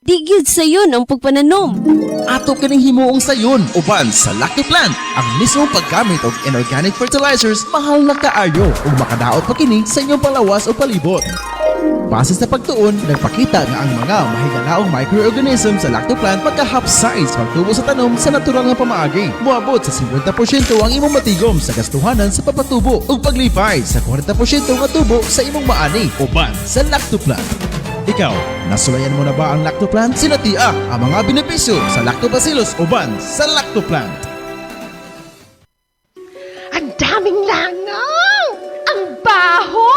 Di gyud sayon ang pagpananom. Ato kining himuong sayon uban sa Lactoplant. Ang mismong paggamit og inorganic fertilizers mahal na kaayo ug makadaot pa kini sa inyong palawas o palibot. Base sa pagtuon, nagpakita nga ang mga mahigalaong microorganism sa Lactoplant magka-half size pagtubo sa tanom sa natural nga pamaagi. Moabot sa 50% ang imong matigom sa gastuhanan sa papatubo ug paglipay sa 40% nga tubo sa imong maani uban sa Lactoplant. Ikaw, nasulayan mo na ba ang Lactoplant? Sinatia ang mga benepisyo sa Lactobacillus uban sa Lactoplant. Ang daming langaw! Ang baho!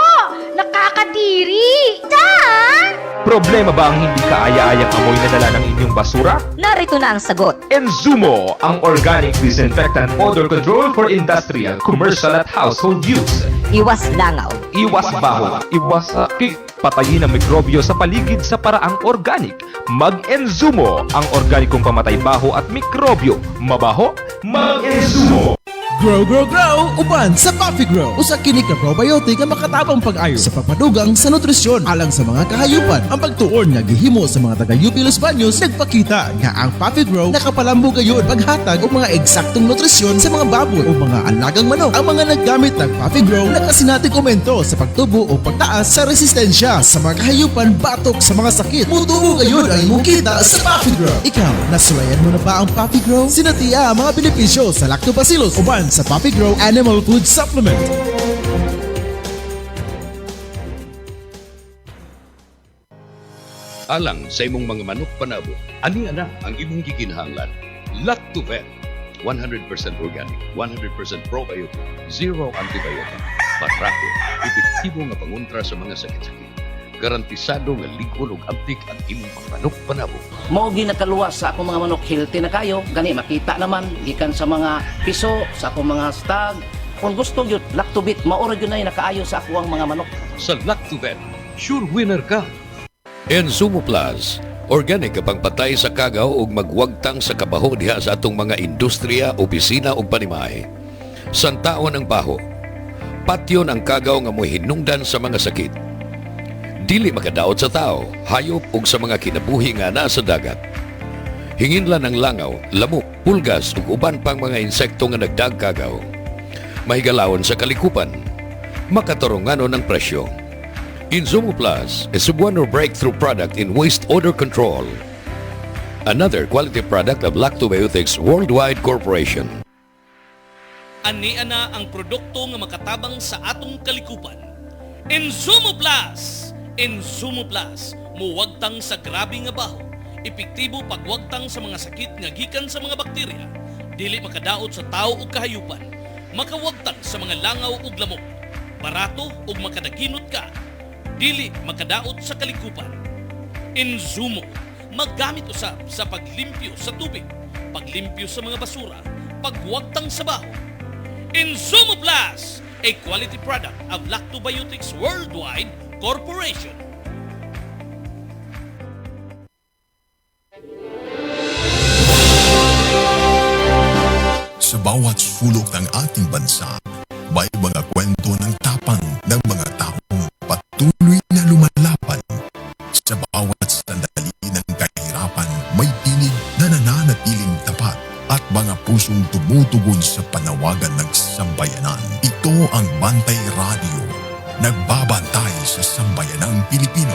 Nakakadiri! Dan! Problema ba ang hindi kaaya-ayang amoy na dala ng inyong basura? Narito na ang sagot. Enzumo, ang organic disinfectant odor control for industrial, commercial at household use. Iwas langaw. Iwas baho, iwas sakit. Patayin ang mikrobyo sa paligid sa paraang organic. Mag-Enzumo, ang organikong pamatay baho at mikrobyo. Mabaho? Mag-Enzumo! Grow, grow, grow! Uban sa Puffy Grow! Usa kini ka probiotic ang makatabang pag-ayo sa papadugang sa nutrisyon alang sa mga kahayupan. Ang pagtuon nga gihimo sa mga taga UP Los Baños nagpakita nga ang Puffy Grow nakapalambo gayon paghatag og mga eksaktong nutrisyon sa mga baboy o mga alagang manok. Ang mga naggamit ng Puffy Grow nakasinatig komento sa pagtubo o pagtaas sa resistensya sa mga kahayupan batok sa mga sakit. Mutubo gayon ang imong kita sa Puffy Grow. Ikaw, nasulayan mo na ba ang Puffy Grow? Sinatiya ang mga benepisyo sa Lactobacillus uban sa Puffy Grow Animal Food Supplement. Alang sa imong mga manok panabo, ani ana ang imong gikinahanglan. Lactovet, 100% organic, 100% probiotic, zero antibiotic, patrato, epektibo nga pangontra sa mga sakit-sakit. Garantisado nga ligon ug abdik ang imong mga manok panabo. Mao ginakaluwas sa akong mga manok, healthy na kayo. Gani makita naman gikan sa mga piso, sa akong mga stag. Kung gusto gyud Lactobit, maura gyud na nakaayo sa akong mga manok. Sa Lactovet, sure winner ka. Enzumo Plus, organic kapang patay sa kagaw ug magwagtang sa kabaho diha sa atong mga industriya, opisina ug panimay. Santaon ang baho. Patyon ang kagaw nga mo'y hinungdan sa mga sakit. Dili makadaot sa tao, hayop ug sa mga kinabuhi nga nasa dagat. Hinginlan ng langaw, lamok, pulgas ug uban pang mga insekto nga nagdagkagaw. Mahigalawon sa kalikupan, makatarunganon ng presyo. Enzumo Plus is one or breakthrough product in waste odor control. Another quality product of Lactobiotics Worldwide Corporation. Ani ana ang produkto nga makatabang sa atong kalikupan. Enzumo Plus! Enzumo Plus, muwagtang sa grabe nga baho. Epektibo pagwagtang sa mga sakit nga gikan sa mga bakterya. Dili makadaot sa tao ug kahayupan. Makawagtang sa mga langaw ug lamok. Barato ug makadaginot ka. Dili makadaot sa kalikupan. Enzumo, magamit usab sa paglimpyo sa tubig, paglimpyo sa mga basura, pagwagtang sa baho. Enzumo Plus, a quality product of Lactobiotics Worldwide Corporation. Sa bawat sulok ng ating bansa, may mga kwento ng tapang ng mga taong patuloy na lumalaban. Sa bawat sandali ng kahirapan, may tinig na nananatiling tapat at mga pusong tumutugon sa panawagan ng sambayanan. Ito ang Bantay Radio, nagbabantay sa sambayanang Pilipino.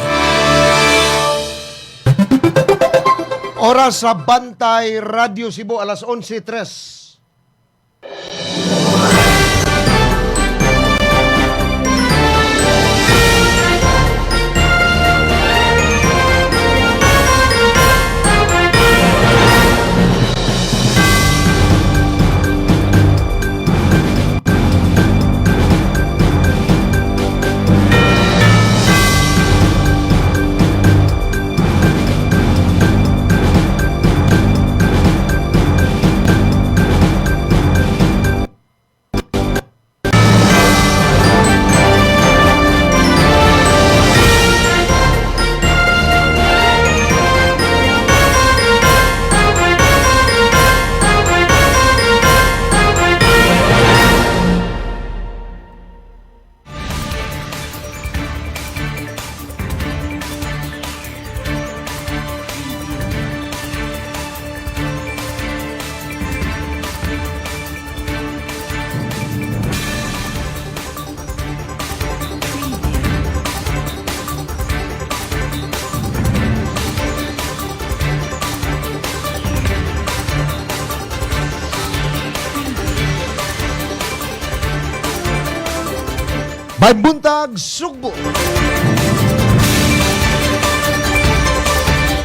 Oras sa Bantay Radio Cebu, alas 11:03. May buntag Sugbo.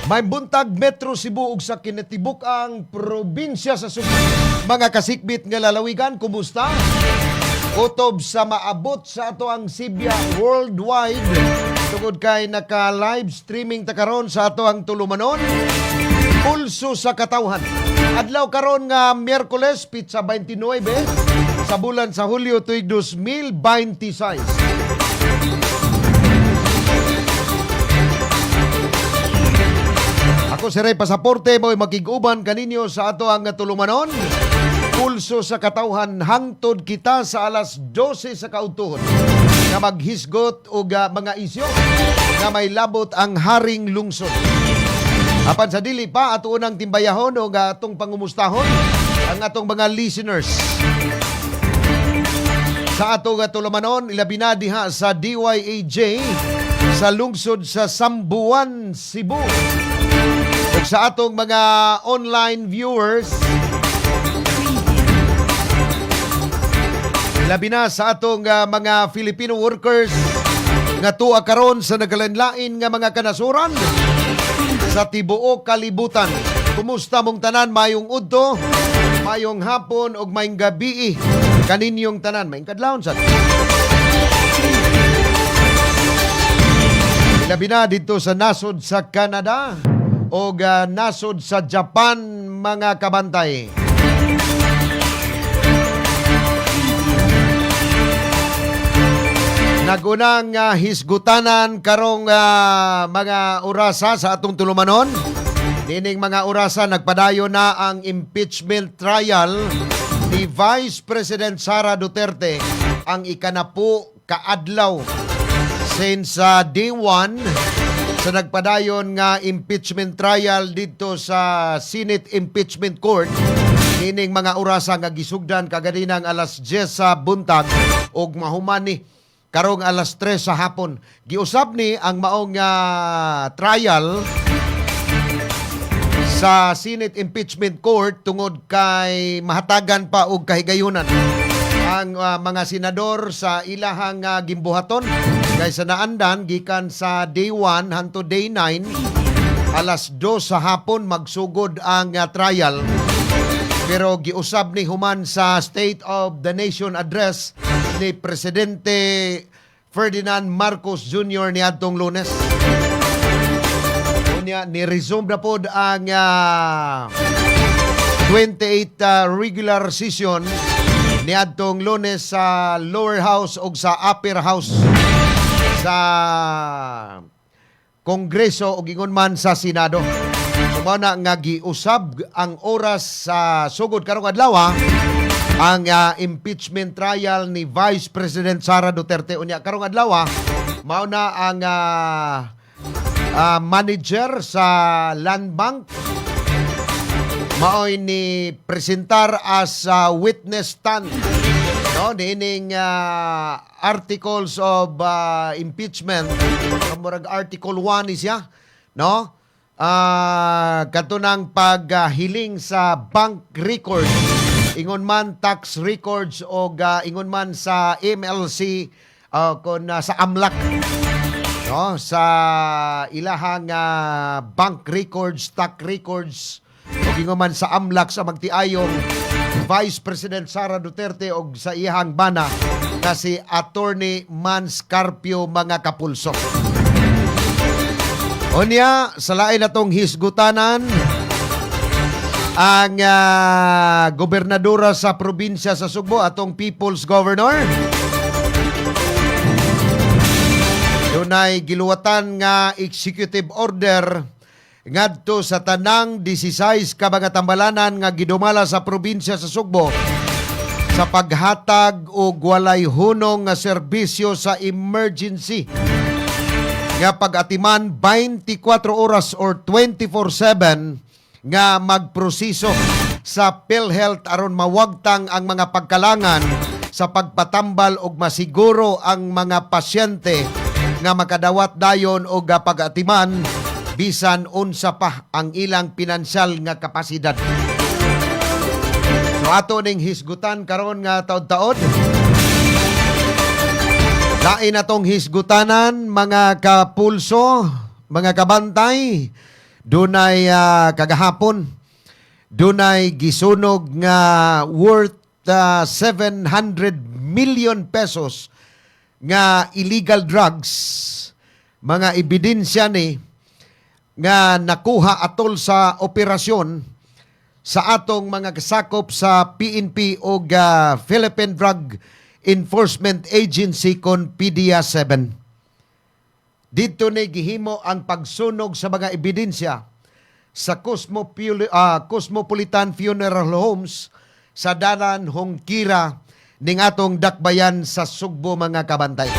May buntag Metro Cebu ug sa kinatibuk ang probinsya sa Sugbo. Mga kasikbit nga lalawigan, kumusta? Utob sa maabot sa ato ang Sibya worldwide. Tungod kay naka-live streaming ta karon sa ato ang tulumanon. Pulso sa katawhan. Adlaw karon nga Miyerkules, Pitsa 29 sa bulan sa Hulyo tuig 2026. Ako si Ray Pasaporte mo'y makiguban kaninyo sa ato ang tulumanon. Pulso sa katawhan, hangtod kita sa alas 12 sa kautuhon na maghisgot og mga isyo na may labot ang haring lungsod. Apan sa dili pa, ato unang timbayahon o atong pangumustahon ang atong mga listeners. Sa atong tulumanon, ilabi na diha sa DYAJ sa lungsod sa Sambuan, Cebu. O sa atong mga online viewers, labi na sa atong mga Filipino workers nga tuwa karon sa nagalanlain nga mga kanasuran sa tibuok kalibutan. Kumusta mong tanan? Mayong udto, mayong hapon ug mayong gabi kaninyong tanan. Mayong kadlawon sad. Labi na dito sa nasod sa Canada o nasod sa Japan, mga kabantay. Nagunang hisgutanan karong mga orasa sa atong tulumanon. Dining mga orasa nagpadayo na ang impeachment trial ni Vice President Sara Duterte, ang ikanapo kaadlaw since day 1 sa nagpadayon nga impeachment trial dito sa Senate Impeachment Court. Dining mga orasa nga gisugdan kagadinang alas 10 sa buntag ug mahuman ni karong alas 3 sa hapon. Giusab ni ang maong trial sa Senate Impeachment Court tungod kay mahatagan pa og kahigayunan ang mga senador sa ilahang gimbuhaton kay sa naandan gikan sa day 1 hangtod day 9 alas 2 sa hapon magsugod ang trial. Pero giusab ni human sa State of the Nation address ni Presidente Ferdinand Marcos Jr. niadtong Lunes. Unya ni-resume na pod ang 28 regular session niadtong Lunes sa lower house o sa upper house sa Kongreso o gingon man sa Senado. Sumao na nga giusab ang oras sa sugod karong adlaw ang impeachment trial ni Vice President Sara Duterte. Unya karong adlaw mao na ang manager sa Land Bank maoy ni presentar as witness stand, no, dining articles of impeachment. Murag article 1 is siya, no, katunang paghiling sa bank records, ingon man tax records o ingon man sa MLC kon sa AMLAC, no, sa ilahang bank records, tax records o ingon man sa AMLAC sa magtiayong Vice President Sara Duterte o sa iyang bana na si Attorney Mans Carpio, mga kapulso. Unya, sa lain natong hisgutanan, ang gobernadora sa probinsya sa Sugbo, atong People's Governor, dunay giluwatan nga executive order ngadto sa tanang 16 ka mga tambalanan nga gidumala sa probinsya sa Sugbo sa paghatag og walay hunong nga serbisyo sa emergency nga pag-atiman 24 oras or 24/7 nga magproseso sa PhilHealth aron mawagtang ang mga pagkalangan sa pagpatambal og masiguro ang mga pasyente nga makadawat dayon og pag-atiman bisan unsa pa ang ilang pinansyal nga kapasidad. So ato ning hisgutan karon nga taud-taod Lain atong hisgutanan, mga kapulso, mga kabantay, dunay kagahapon, dunay gisunog nga worth 700 million pesos nga illegal drugs, mga ebidensya ni nga nakuha atol sa operasyon sa atong mga kasakop sa PNP o Philippine Drug Enforcement Agency kon PDEA-7. Dito ni gihimo ang pagsunog sa mga ebidensya sa Cosmopolitan Funeral Homes sa Dalan Hongkira ning atong dakbayan sa Sugbo, mga kabantay.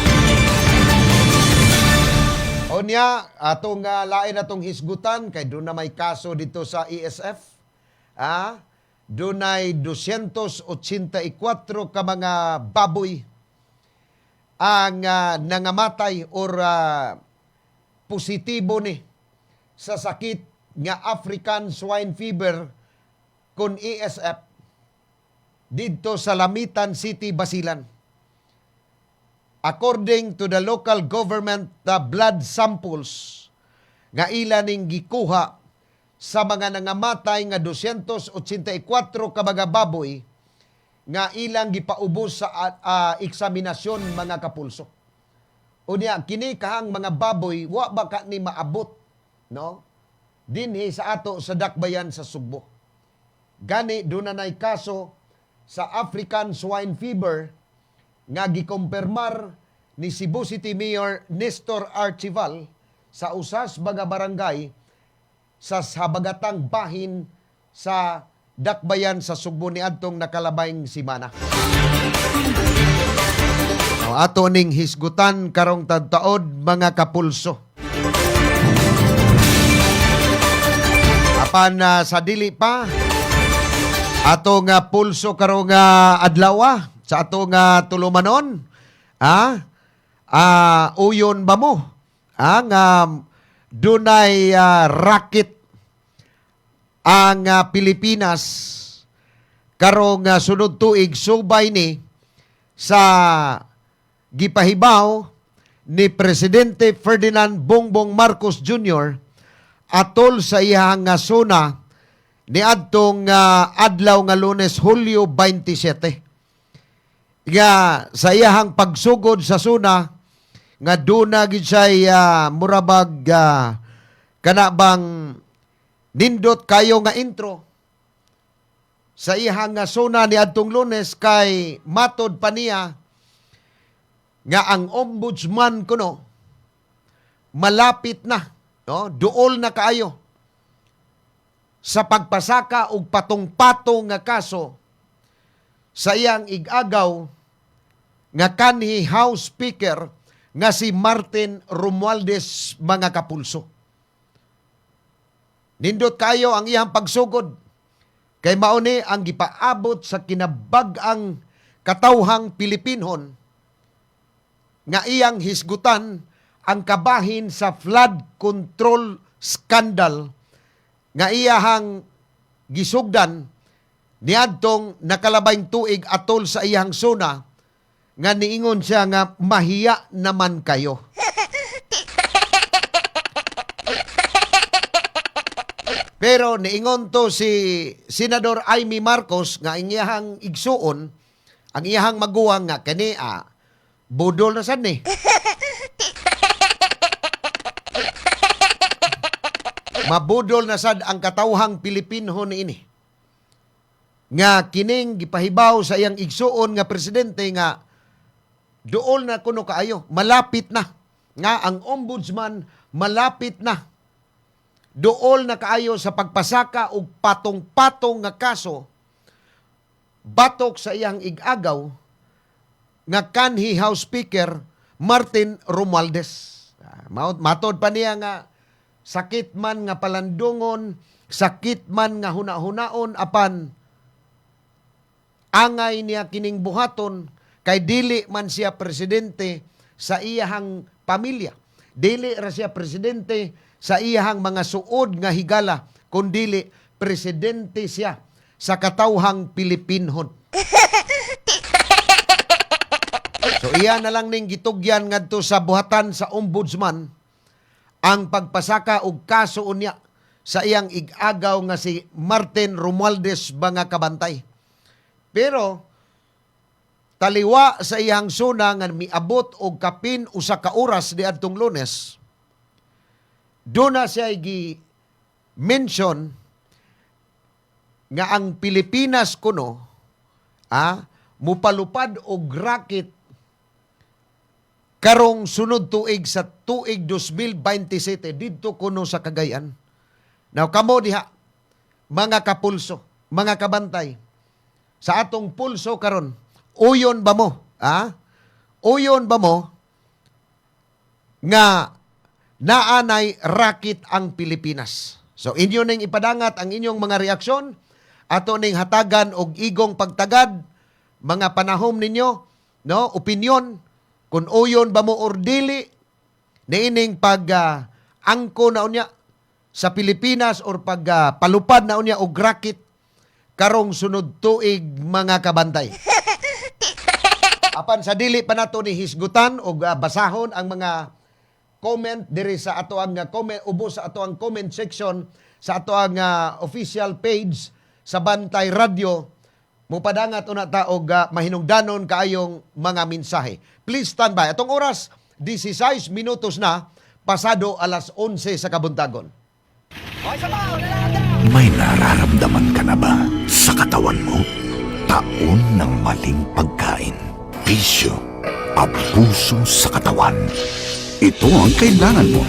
Onya, atong lain atong hisgutan kay doon na may kaso dito sa ESF. Dunay 284 ka mga baboy ang nangamatay or positibo ni sa sakit nga African Swine Fever kon ESF dito sa Lamitan City, Basilan. According to the local government, the blood samples nga ila ning gikuha sa mga nangamatay nga 284 ka mga baboy nga ilang gipaubos sa eksaminasyon, mga kapulso. Unya kini kahang mga baboy wa ba ka ni maabot, no? Dinhi sa ato sa dakbayan sa Sugbo. Gani doon na nay kaso sa African Swine Fever nga gikumpirmar ni Cebu City Mayor Nestor Archival sa usas mga barangay sa habagatang bahin sa dakbayan sa Sugbo ni adtong nakalabayng simana. Ato ning hisgutan karong tadtaod, mga kapulso. Apan sa dili pa atong pulso karong adlaw sa atong tulumanon, uyon ba mo ang dunay racket ang Pilipinas karong sunod tuig, subay ni sa gipahibaw ni Presidente Ferdinand Bongbong Marcos Jr. atol sa iyang suna ni adtong adlaw nga Lunes, Hulyo 27. Nga sa iyang pagsugod sa suna nga duna gid say murabag kanabang nindot kayo nga intro sa iyang suna ni adtong Lunes, kay matod pa niya nga ang ombudsman kuno malapit na, no? Duol na kaayo sa pagpasaka og patong-patong nga kaso sa iyang igagaw nga kanhi House Speaker nga si Martin Romualdez, mga kapulso. Nindot kayo ang iyang pagsugod kay mauni ang gipaabot sa kinabag-ang katawhang Pilipinhon nga iyang hisgutan ang kabahin sa flood control scandal nga iyahang gisugdan niadtong nakalabayng tuig atol sa iyang suna nga niingon siya nga mahiya naman kayo. Pero niingon to si Senador Amy Marcos nga ang iyahang igsuon, ang iyahang maguwang nga kani budol na sad ni. Mabudol na sad ang katawhang Pilipinhon ini. Nga kining gipahibaw sa iyang igsuon nga presidente nga duol na kuno kaayo, malapit na nga ang ombudsman malapit na duol na kaayo sa pagpasaka og patong-patong nga kaso batok sa iyang igagaw nga kanhi House Speaker Martin Romualdez. Matod pa niya nga sakit man nga palandungon, sakit man nga huna-hunaon, apan angay niya kining buhaton kay dili man siya presidente sa iyahang pamilya. Dili ra siya presidente sa iyahang mga suod nga higala, kundili presidente siya sa katawhang Pilipinhon. So iya na lang ning gitugyan ngadto sa buhatan sa ombudsman ang pagpasaka og kaso unya sa iyang igagaw nga si Martin Romualdez mga kabantay. Pero taliwa sa iyang suna nga miabot og kapin usa ka oras diadtong Lunes, doon na siya gi-mention nga ang Pilipinas kuno mupalupad og racket karong sunod tuig sa tuig 2027 didto kuno sa Cagayan. Now kamo diha mga kapulso, mga kabantay, sa atong pulso karon, uyon ba mo? Uyon ba mo nga naanay racket ang Pilipinas? So inyo ning ipadangat ang inyong mga reaksyon, ato ning hatagan og igong pagtagad, mga panahom ninyo, no, opinion, kung uyon ba mo or dili, niining angko na unya sa Pilipinas or palupad na unya og racket karong sunod tuig mga kabantay. Apan sa dili pa nato ni hisgutan o basahon ang mga comment diri sa ato ang comment, ubos sa ato ang comment section sa ato ang official page sa Bantay Radio, mupadangat una ta og mahinungdanon kaayong mga mensahe. Please stand by. Atong oras 16 minutos na pasado alas 11 sa kabuntagon. May nararamdaman ka na ba sa katawan mo? Taon ng maling pagkain, bisyo, abuso sa katawan. Ito ang kailangan mo.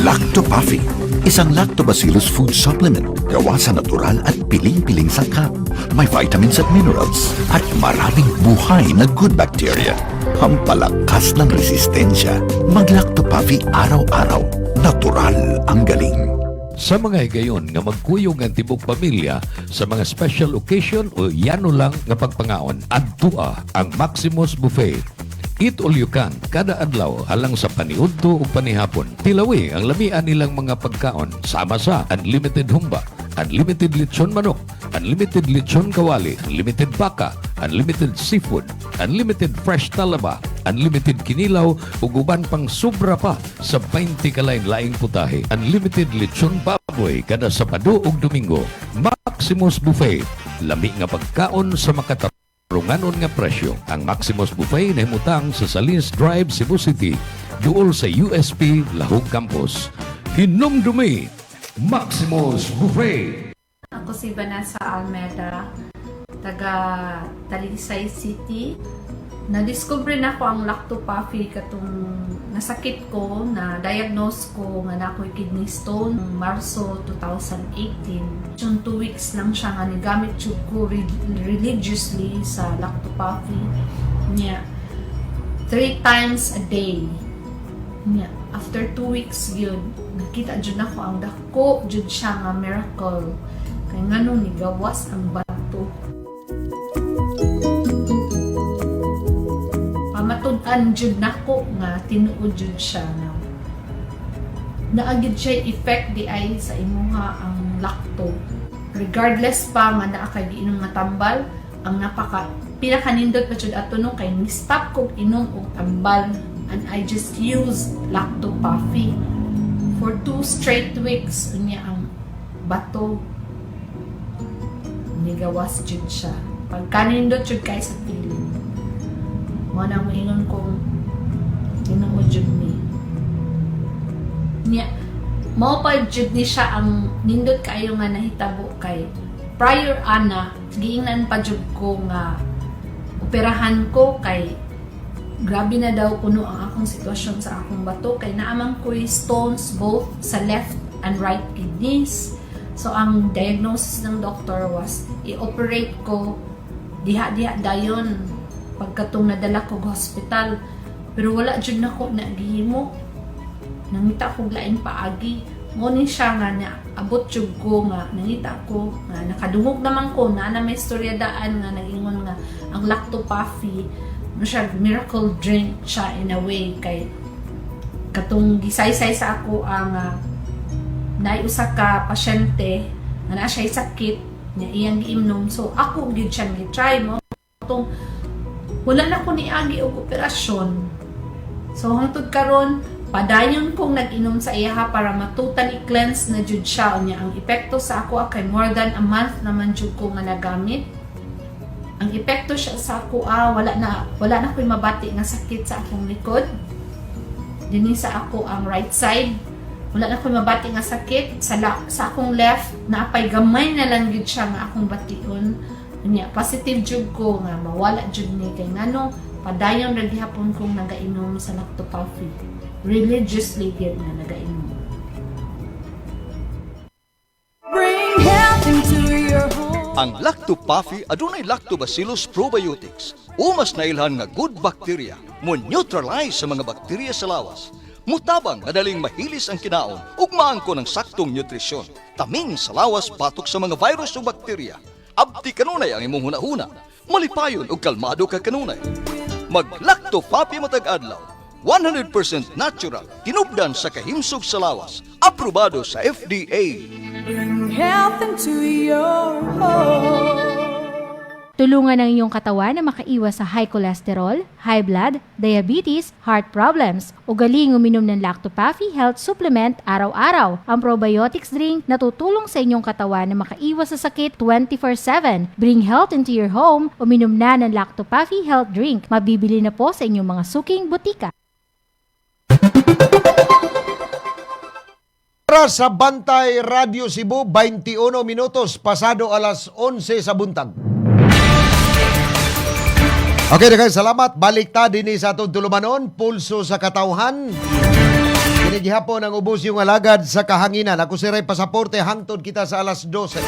Lactopuffy, isang lactobacillus food supplement gawa sa natural at piling-piling sangkap. May vitamins at minerals at maraming buhay na good bacteria. Pampalakas ng resistensya. Mag-Lactopuffy araw-araw. Natural ang galing. Sa mga higayon nga magkuyog ang tibok pamilya sa mga special occasion o yano lang nga pagpangaon, adtua ang Maximus Buffet. Eat all you can, kada adlaw halang sa paniudto o panihapon. Tilawi ang lamian nilang mga pagkaon sama sa unlimited humba, unlimited lechon manok, unlimited lechon kawali, unlimited baka, unlimited seafood, unlimited fresh talaba, unlimited kinilaw ug uban pang sobra pa sa 20 kalain-laing putahe. Unlimited lechon baboy kada Sabado ug Domingo. Maximus Buffet, lami nga pagkaon sa makatarunganon nga presyo. Ang Maximus Buffet nahimutang sa Salins Drive, Cebu City, duol sa USP Lahog Campus. Hinumdumi, Maximus Buffet. Ako si Vanessa Almeda, taga Talisay City. Na-discover na ko ang Lactopuffy katong nasakit ko, na diagnose ko nga na ako'y kidney stone Marso 2018. Yung 2 weeks lang siya nga nigamit ko religiously sa Lactopuffy. Nya 3 times a day. Nya after 2 weeks yun, nakita jud nako ang dako jud siya nga miracle. Kay ngano ni gawas ang bato. Pamatud-an jud nako nga tinuod jud siya na naagid siya effect di ay sa imuha ang lacto. Regardless pa nga naa kay giinom nga tambal, ang pinakanindot pa jud ato no kay ni-stop kog inom og tambal, and I just use Lactopuffy for 2 straight weeks. Unya ang bato nigawas jud siya. Pagkanindot jud kay sa piling. Mo na moingon kong tinuod jud ni. Nya mao pa jud ni siya ang nindot kayo nga nahitabo kay prior ana giingnan pa jud ko nga operahan ko kay grabe na daw kuno ang akong sitwasyon sa akong bato kay naamang ko'y stones both sa left and right kidneys. So ang diagnosis ng doctor was i-operate ko diha-diha dayon pagkatong nadala ko sa hospital, pero wala jud nako na gihimo. Nangita ko laing paagi mo ni siya nga na abot jud ko nga nangita ko nga nakadungog naman ko na may istoryadaan nga nagingon nga ang Lactopuffy no siya miracle drink siya in a way kay katong gisaysay sa ako ang naay usa ka pasyente nga naa siya sakit niya iyang giimnom, so ako gid siya gi-try mo tong wala na ko niagi og operasyon. So hangtod karon padayon kong nag-inom sa iyaha para ma-totally cleanse na jud siya. Unya ang epekto sa ako kay more than a month naman jud ko nga nagamit. Ang epekto siya sa ako wala na ko'y mabati nga sakit sa akong likod. Dinhi sa ako ang right side. Wala na ko'y mabati nga sakit sa akong left. Naapay gamay na lang jud siya nga akong bation. Unya positive jud ko nga mawala jud ni kay ngano padayon ra gihapon kong nagainom sa lactopurify. Religiously gyud nga nagainom. Bring health into your home. Ang Lactopuffy adunay Lactobacillus probiotics o mas nailhan nga good bacteria mo neutralize sa mga bakterya sa lawas. Mutabang madaling mahilis ang kinaon ug maangko ng saktong nutrisyon. Taming sa lawas batok sa mga virus o bakterya. Abti kanunay ang imong hunahuna. Malipayon ug kalmado ka kanunay. Mag Lactopuffy matag adlaw. 100% natural, tinubdan sa kahimsog sa lawas, aprobado sa FDA. Bring health into your home. Tulungan ang iyong katawan na makaiwas sa high cholesterol, high blood, diabetes, heart problems. Ugaling uminom ng Lactopuffy Health Supplement araw-araw. Ang probiotics drink na tutulong sa inyong katawan na makaiwas sa sakit 24/7. Bring health into your home. Uminom na ng Lactopuffy Health Drink. Mabibili na po sa inyong mga suking butika. Sa Bantay Radio Cebu, 21 minutos pasado alas 11 sa buntag. Okay, daghang salamat. Balik ta dinhi sa atong tulumanon, pulso sa katawhan. Kinigihapon ang ubos yung alagad sa kahanginan. Ako si Ray Pasaporte, hangtod kita sa alas 12.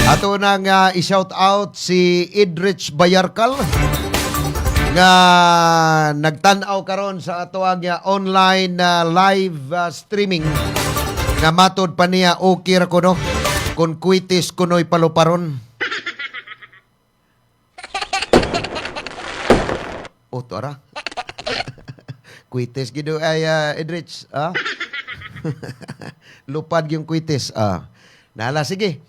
Ato nang i-shout out si Idrich Bayarkal nga nagtan-aw karon sa atoang online live streaming nga matod pa niya okay ra kuno kun kwitis kunoy paluparon. O tara. Kwitis gido ay Idrich, lupad yung kwitis. Nala sige.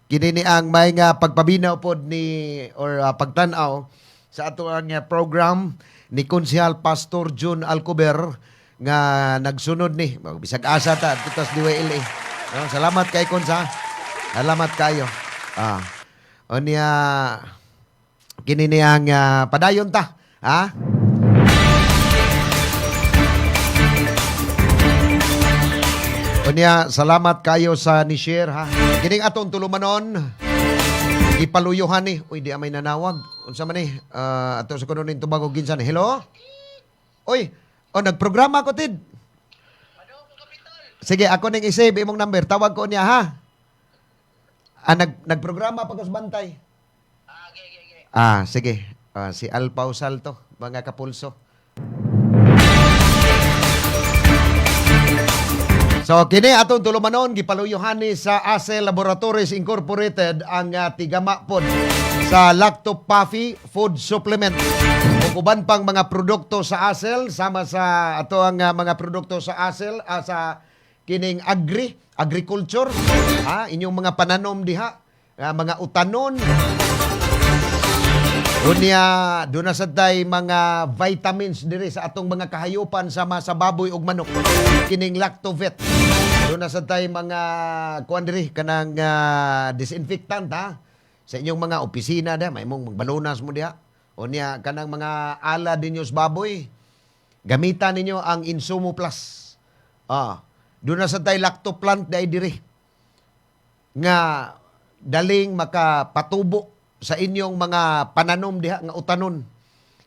Kini ni ang may nga pagpabinaw pod ni or pagtan-aw sa ato ang program ni Konsehal Pastor Jun Alcober nga nagsunod ni bisag asa ta tutas DWLA. No, salamat kay Konsa. Salamat kayo. Onya kini ni ang padayon ta, ha? Onya salamat kayo sa ni share, ha. Kining atong tulumanon ipaluyuhan ni. Uy, di amay nanawag. Unsa man ni? Ato sa kuno ning tubag og ginsan. Hello? Uy, nagprograma ko tid. Sige, ako ning i-save imong number. Tawag ko niya, ha? Nagprograma pa ko sa Bantay. Sige. Si Alpau Salto, mga kapulso. So, kini atong tulumanon, gipaluyuhan ni sa Acel Laboratories Incorporated ang tigama pod sa Lactopuffy Food Supplement. Kung uban pang mga produkto sa Acel, sama sa ato ang mga produkto sa Acel, sa kining agriculture, inyong mga pananom diha, mga utanon, doon na saday mga vitamins diri sa atong mga kahayupan sama sa baboy ug manok. Kining Lactovet. Doon na saday mga kuan diri kanang disinfectant sa inyong mga opisina may mong magbalunas mo diha. Unya kanang mga ala dinyo sa baboy. Gamitan ninyo ang Insumo Plus. Doon na saday Lactoplant diri nga daling makapatubo sa inyong mga pananom diha nga utanon.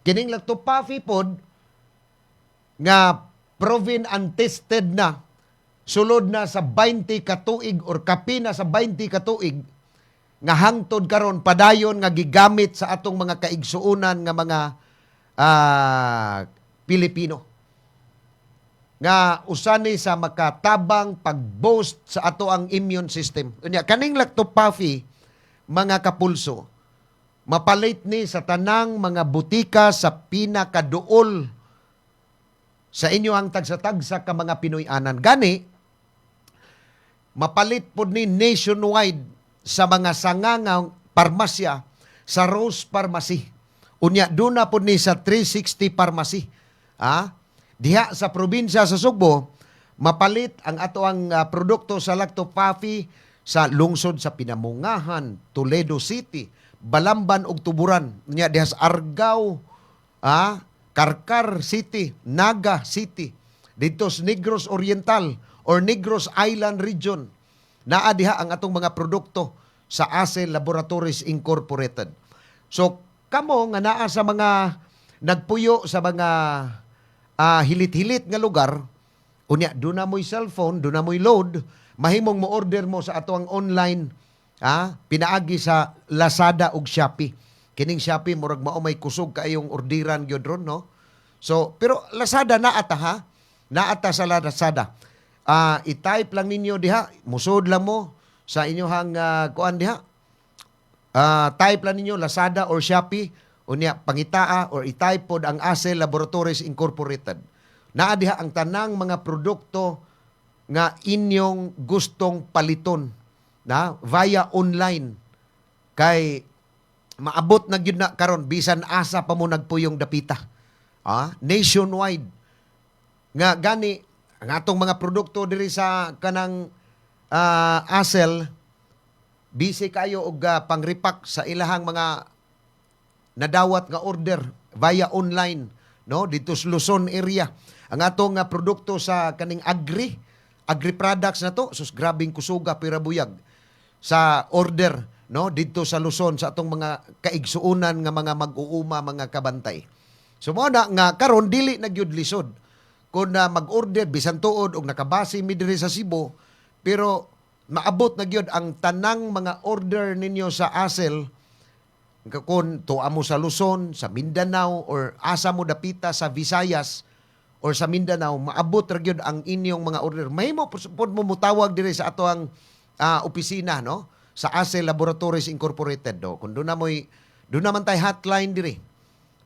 Kining Lactopuffy pod nga proven and tested na sulod na sa 20 ka tuig or kapina sa 20 ka tuig nga hangtod karon padayon nga gigamit sa atong mga kaigsuonan nga mga Pilipino. Nga usani sa makatabang pag-boost sa ato ang immune system. Unya kaning Lactopuffy mga kapulso mapalit ni sa tanang mga butika sa pinakaduol sa inyo ang tagsa-tagsa ka mga Pinoy-anan. Gani, mapalit po ni nationwide sa mga sangangang parmasya sa Rose Pharmacy. Unya doon na po ni sa 360 Pharmacy. Diha sa probinsya sa Sugbo, mapalit ang ato ang produkto sa Lacto Puffy sa lungsod sa Pinamungahan, Toledo City, Balamban ug Tuburan. Unya diha sa Argao, Karkar City, Naga City, dito sa Negros Oriental or Negros Island Region. Naa diha ang atong mga produkto sa Acel Laboratories Incorporated. So, kamo nga naa sa mga nagpuyo sa mga hilit-hilit nga lugar, unya, doon na mo'y cellphone, doon na mo'y load, mahimong mo order mo sa ato ang online, pinaagi sa Lazada ug Shopee. Kining Shopee, murag mao may kusog kaayong ordiran gyud ron, no? So, pero Lazada naata ha? Naata sa Lazada. I-type lang ninyo diha, musod lang mo sa inyohang kuan diha. Type lang ninyo Lazada or Shopee, unya pangitaa or i-type pod ang Acel Laboratories Incorporated. Naa diha ang tanang mga produkto nga inyong gustong paliton na via online kay maabot na gyud na karon bisan asa pa mo nagpuyong dapita. Nationwide. Nga gani ang atong mga produkto diri sa kanang Acel, busy kayo og pangripak sa ilahang mga nadawat nga order via online, no, dito sa Luzon area. Ang atong produkto sa kaning agri products na to, sus grabing kusuga pirabuyag sa order, no, dito sa Luzon sa atong mga kaigsuunan nga mga mag-uuma, mga kabantay. So mo na nga karon dili na gyud lisod kun mag-order bisan tuod og nakabase mi diri sa Cebu, pero maabot na gyud ang tanang mga order ninyo sa Acel kung tuwa mo sa Luzon, sa Mindanao, or asa mo dapita sa Visayas or sa Mindanao, maabot ra gyud ang inyong mga order. Mahimo pud mo mutawag diri sa ato ang opisina, no, sa Acel Laboratories Incorporated, no. Kung doon naman tay hotline diri,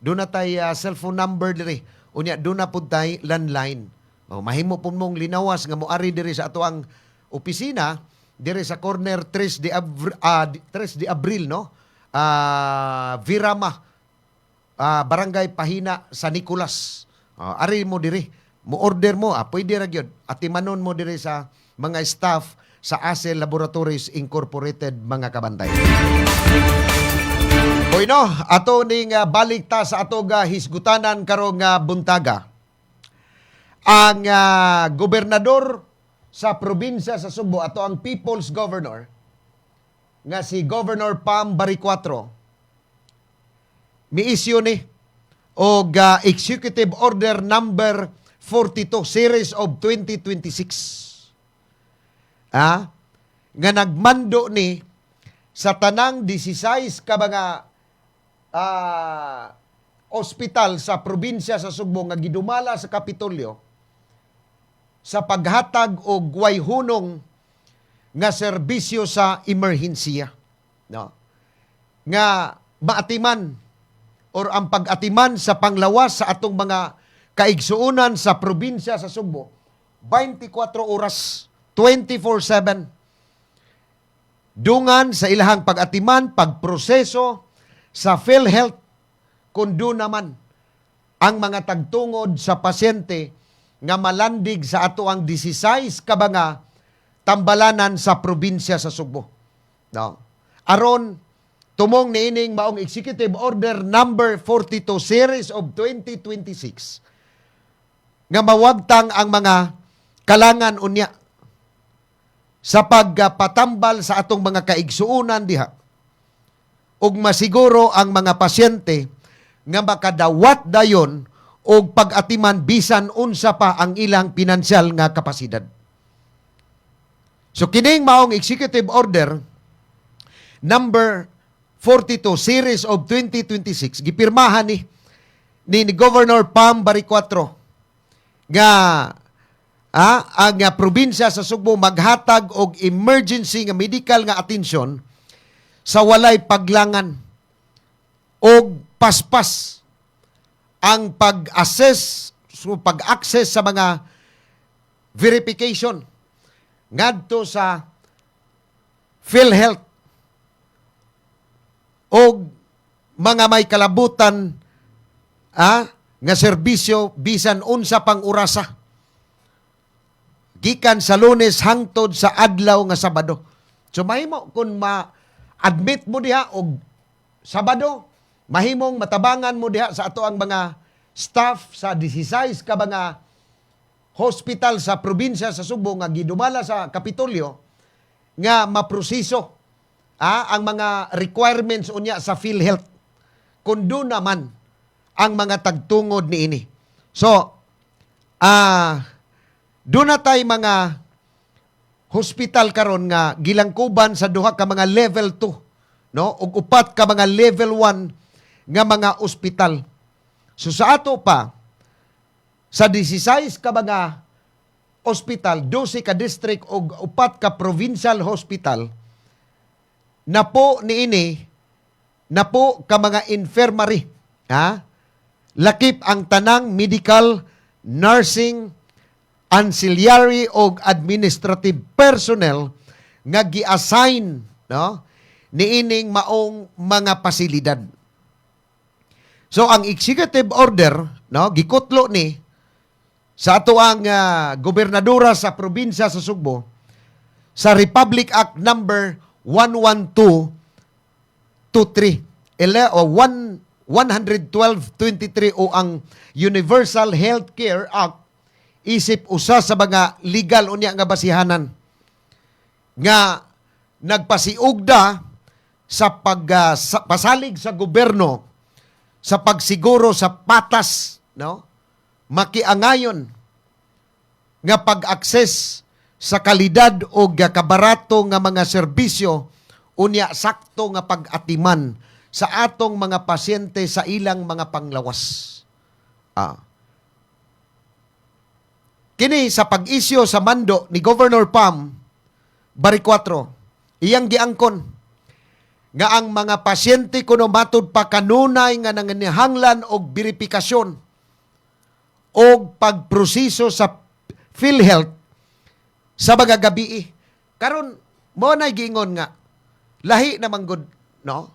doon na tay cellphone number diri, unya doon na pud tay landline. Mahimo pud mong linawas nga moari diri sa ato ang opisina diri sa corner 3 de Abril, no. Virama, Barangay Pahina, San Nicolas. Ari mo diri, mo order mo, pwede ra gyud. Atimanon mo diri sa mga staff sa Acel Laboratories Incorporated, mga kabantay. Hoy no, ato ning balik ta sa ato hisgutanan karong buntaga. Ang gobernador sa probinsya sa Sugbo, ato ang People's Governor, nga si Governor Pam Baricuatro, mi-issue ni og Executive Order number 42 series of 2026. Nga nagmando ni sa tanang 16 ka mga ospital sa probinsya sa Sugbo nga gidumala sa Kapitolyo sa paghatag og wayhunong nga serbisyo sa emerhensiya, no, nga maatiman or ang pag-atiman sa panglawas sa atong mga kaigsuunan sa probinsya sa Sugbo 24 oras 24/7 dungan sa ilahang pag-atiman, pagproseso sa PhilHealth kundo naman ang mga tagtungod sa pasyente nga malandig sa ato ang 16 ka mga tambalanan sa probinsya sa Sugbo. No. Aron tumong niining maong Executive Order number 42 series of 2026 nga mawagtang ang mga kalangan unya sa pagpatambal sa atong mga kaigsuunan diha ug masiguro ang mga pasyente nga makadawat dayon og pag-atiman bisan unsa pa ang ilang pinansyal nga kapasidad. So kining maong Executive Order number 42 series of 2026 gipirmahan ni Governor Pam Baricuatro nga ang probinsya sa Sugbo maghatag og emergency nga medical nga atensyon sa walay paglangan og paspas ang pag-access sa mga verification ngadto sa PhilHealth o mga may kalabutan nga serbisyo bisan unsa pang orasa. Gikan sa Lunes hangtod sa adlaw nga Sabado. So mahimo kung ma-admit mo diha og Sabado, mahimong matabangan mo diha sa ato ang mga staff sa 16 ka mga hospital sa probinsya sa Subo nga gidumala sa Kapitolyo nga maproseso ang mga requirements unya sa PhilHealth kung doon naman ang mga tagtungod ni ini. So, doon na tayo mga hospital karon nga gilangkuban sa duha ka mga level 2, no? Ug upat ka mga level 1 nga mga ospital. So sa ato pa sa 16 ka mga ospital, 12 ka district ug upat ka provincial hospital na po niini na po ka mga infirmary, lakip ang tanang medical, nursing, ancillary o administrative personnel nga gi-assign, no, niining maong mga pasilidad. So ang executive order, no, gikutlo ni sa ato ang gobernadora sa probinsya sa Sugbo sa Republic Act number 11223 o 112-23 o ang Universal Healthcare Act isip usa sa mga legal unya nga basihanan nga nagpasiugda sa pasalig sa gobyerno sa pagsiguro sa patas, no, makiangayon nga pag-akses sa kalidad o kabarato nga mga serbisyo unya sakto nga pag-atiman sa atong mga pasyente sa ilang mga panglawas. Kini sa pag-isyo sa mando ni Governor Pam Bari 4, iyang giangkon nga ang mga pasyente kuno matud pa kanunay nga nanginahanglan og beripikasyon og pagproseso sa PhilHealth sa mga gabi. Karon mo na giingon nga lahi na manggod, no,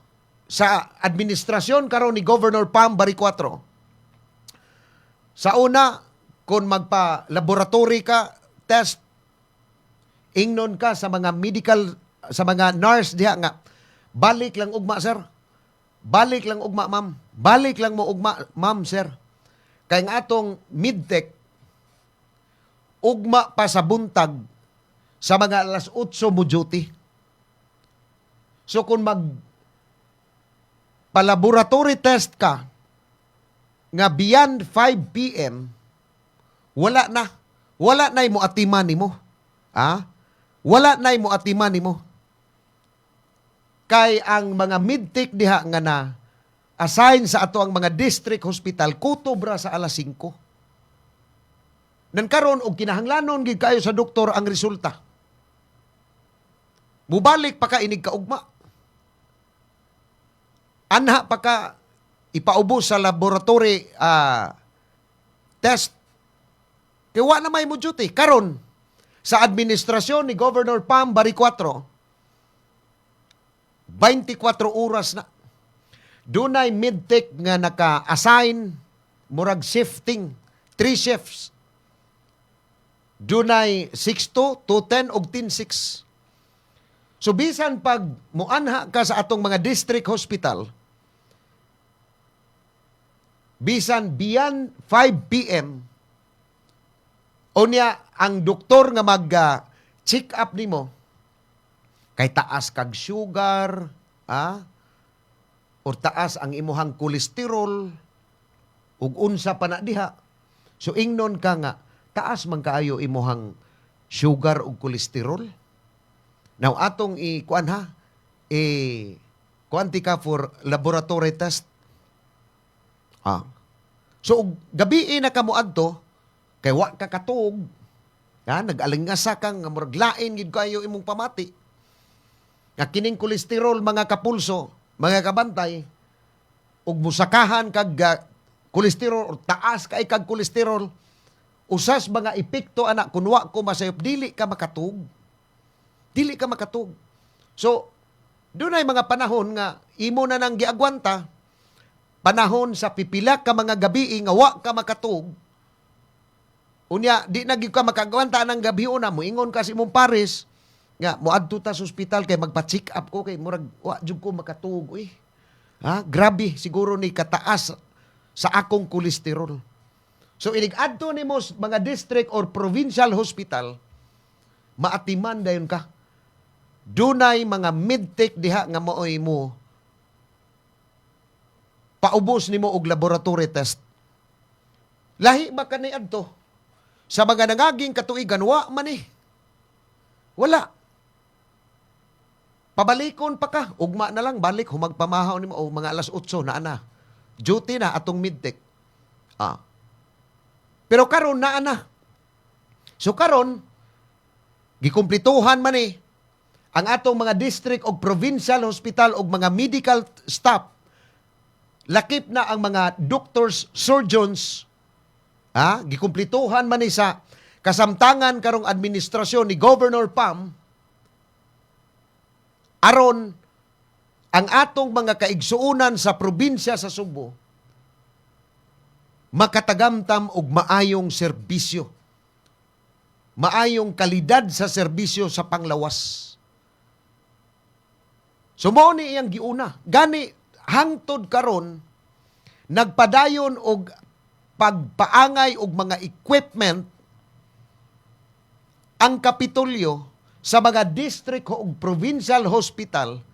sa administrasyon karon ni Governor Pam Bari 4. Sa una, kung magpa-laboratory ka, test, ingnon ka sa mga medical, sa mga nurse diha nga, balik lang ugma, sir. Balik lang ugma, ma'am. Balik lang mo ugma, ma'am, sir. Kaya nga atong midtech, ugma pa sa buntag sa mga alas 8 mo duty. So kung pa-laboratory test ka nga beyond 5 p.m., wala na. Wala na mo atiman nimo. Wala na mo atiman nimo. Kay ang mga midtech diha nga na assign sa ato ang mga district hospital kutobra sa alas 5. Nan karon og kinahanglanon gid kayo sa doktor ang resulta. Mubalik pa ka inig kaugma. Anha pa ka ipaubos sa laboratory test. Kaya wa na may mo duty. Karon, sa administrasyon ni Governor Pam Bari 4, 24 oras na. Dunay midtech nga naka-assign, murag shifting, 3 shifts. Dunay 6-2, 2-10, og 10-6. So bisan pag muanha ka sa atong mga district hospital, bisan beyond 5 p.m., unya ang doktor nga mag-check up nimo kay taas kag sugar, o taas ang imuhang kolesterol ug unsa pa na diha. So ingnon ka nga taas man kaayo imuhang sugar ug kolesterol. Now atong kuan kuanti ka for laboratory test. So gabi na kamo adto kay wa ka katug, nag-alingasa kang nga murag lain gid kayo imong pamati. Nga kining kolesterol mga kapulso, mga kabantay, ug musakahan kag kolesterol or taas kay kag kolesterol, usas mga epekto anak kun wa ko masayop dili ka makatug. Dili ka makatug. So dunay mga panahon nga imo na nang giagwanta panahon sa pipila ka mga gabi nga wa ka makatug. Unya, di na gyud ka makagawanta ng gabi una mo ingon kasi mong pares nga moadto ta sa ospital kay magpa-check up ko kay murag wa jud ko makatug uy. Ha, grabe siguro ni kataas sa akong kolesterol. So inig-adto nimo mga district or provincial hospital, maatiman dayon ka. Dunay mga medtech diha nga maoy mo paubos nimo og laboratory test. Lahi ba kanay adto? Sa mga nangaging katuigan, wa man eh. Wala. Pabalikon pa ka. Ugma na lang, balik, humagpamahaw ni mo. O mga alas 8 na ana. Duty na atong midtech. Pero karon na ana. So karon, gikumplituhan man eh, ang atong mga district o provincial hospital o mga medical staff. Lakip na ang mga doctors, surgeons, gikumplituhan man ni sa kasamtangan karong administrasyon ni Governor Pam aron ang atong mga kaigsuunan sa probinsya sa Subo makatagamtam og maayong serbisyo. Maayong kalidad sa serbisyo sa panglawas. So mao ni iyang giuna. Gani hangtod karon nagpadayon og pagpaangay og mga equipment ang Kapitolyo sa mga district o provincial hospital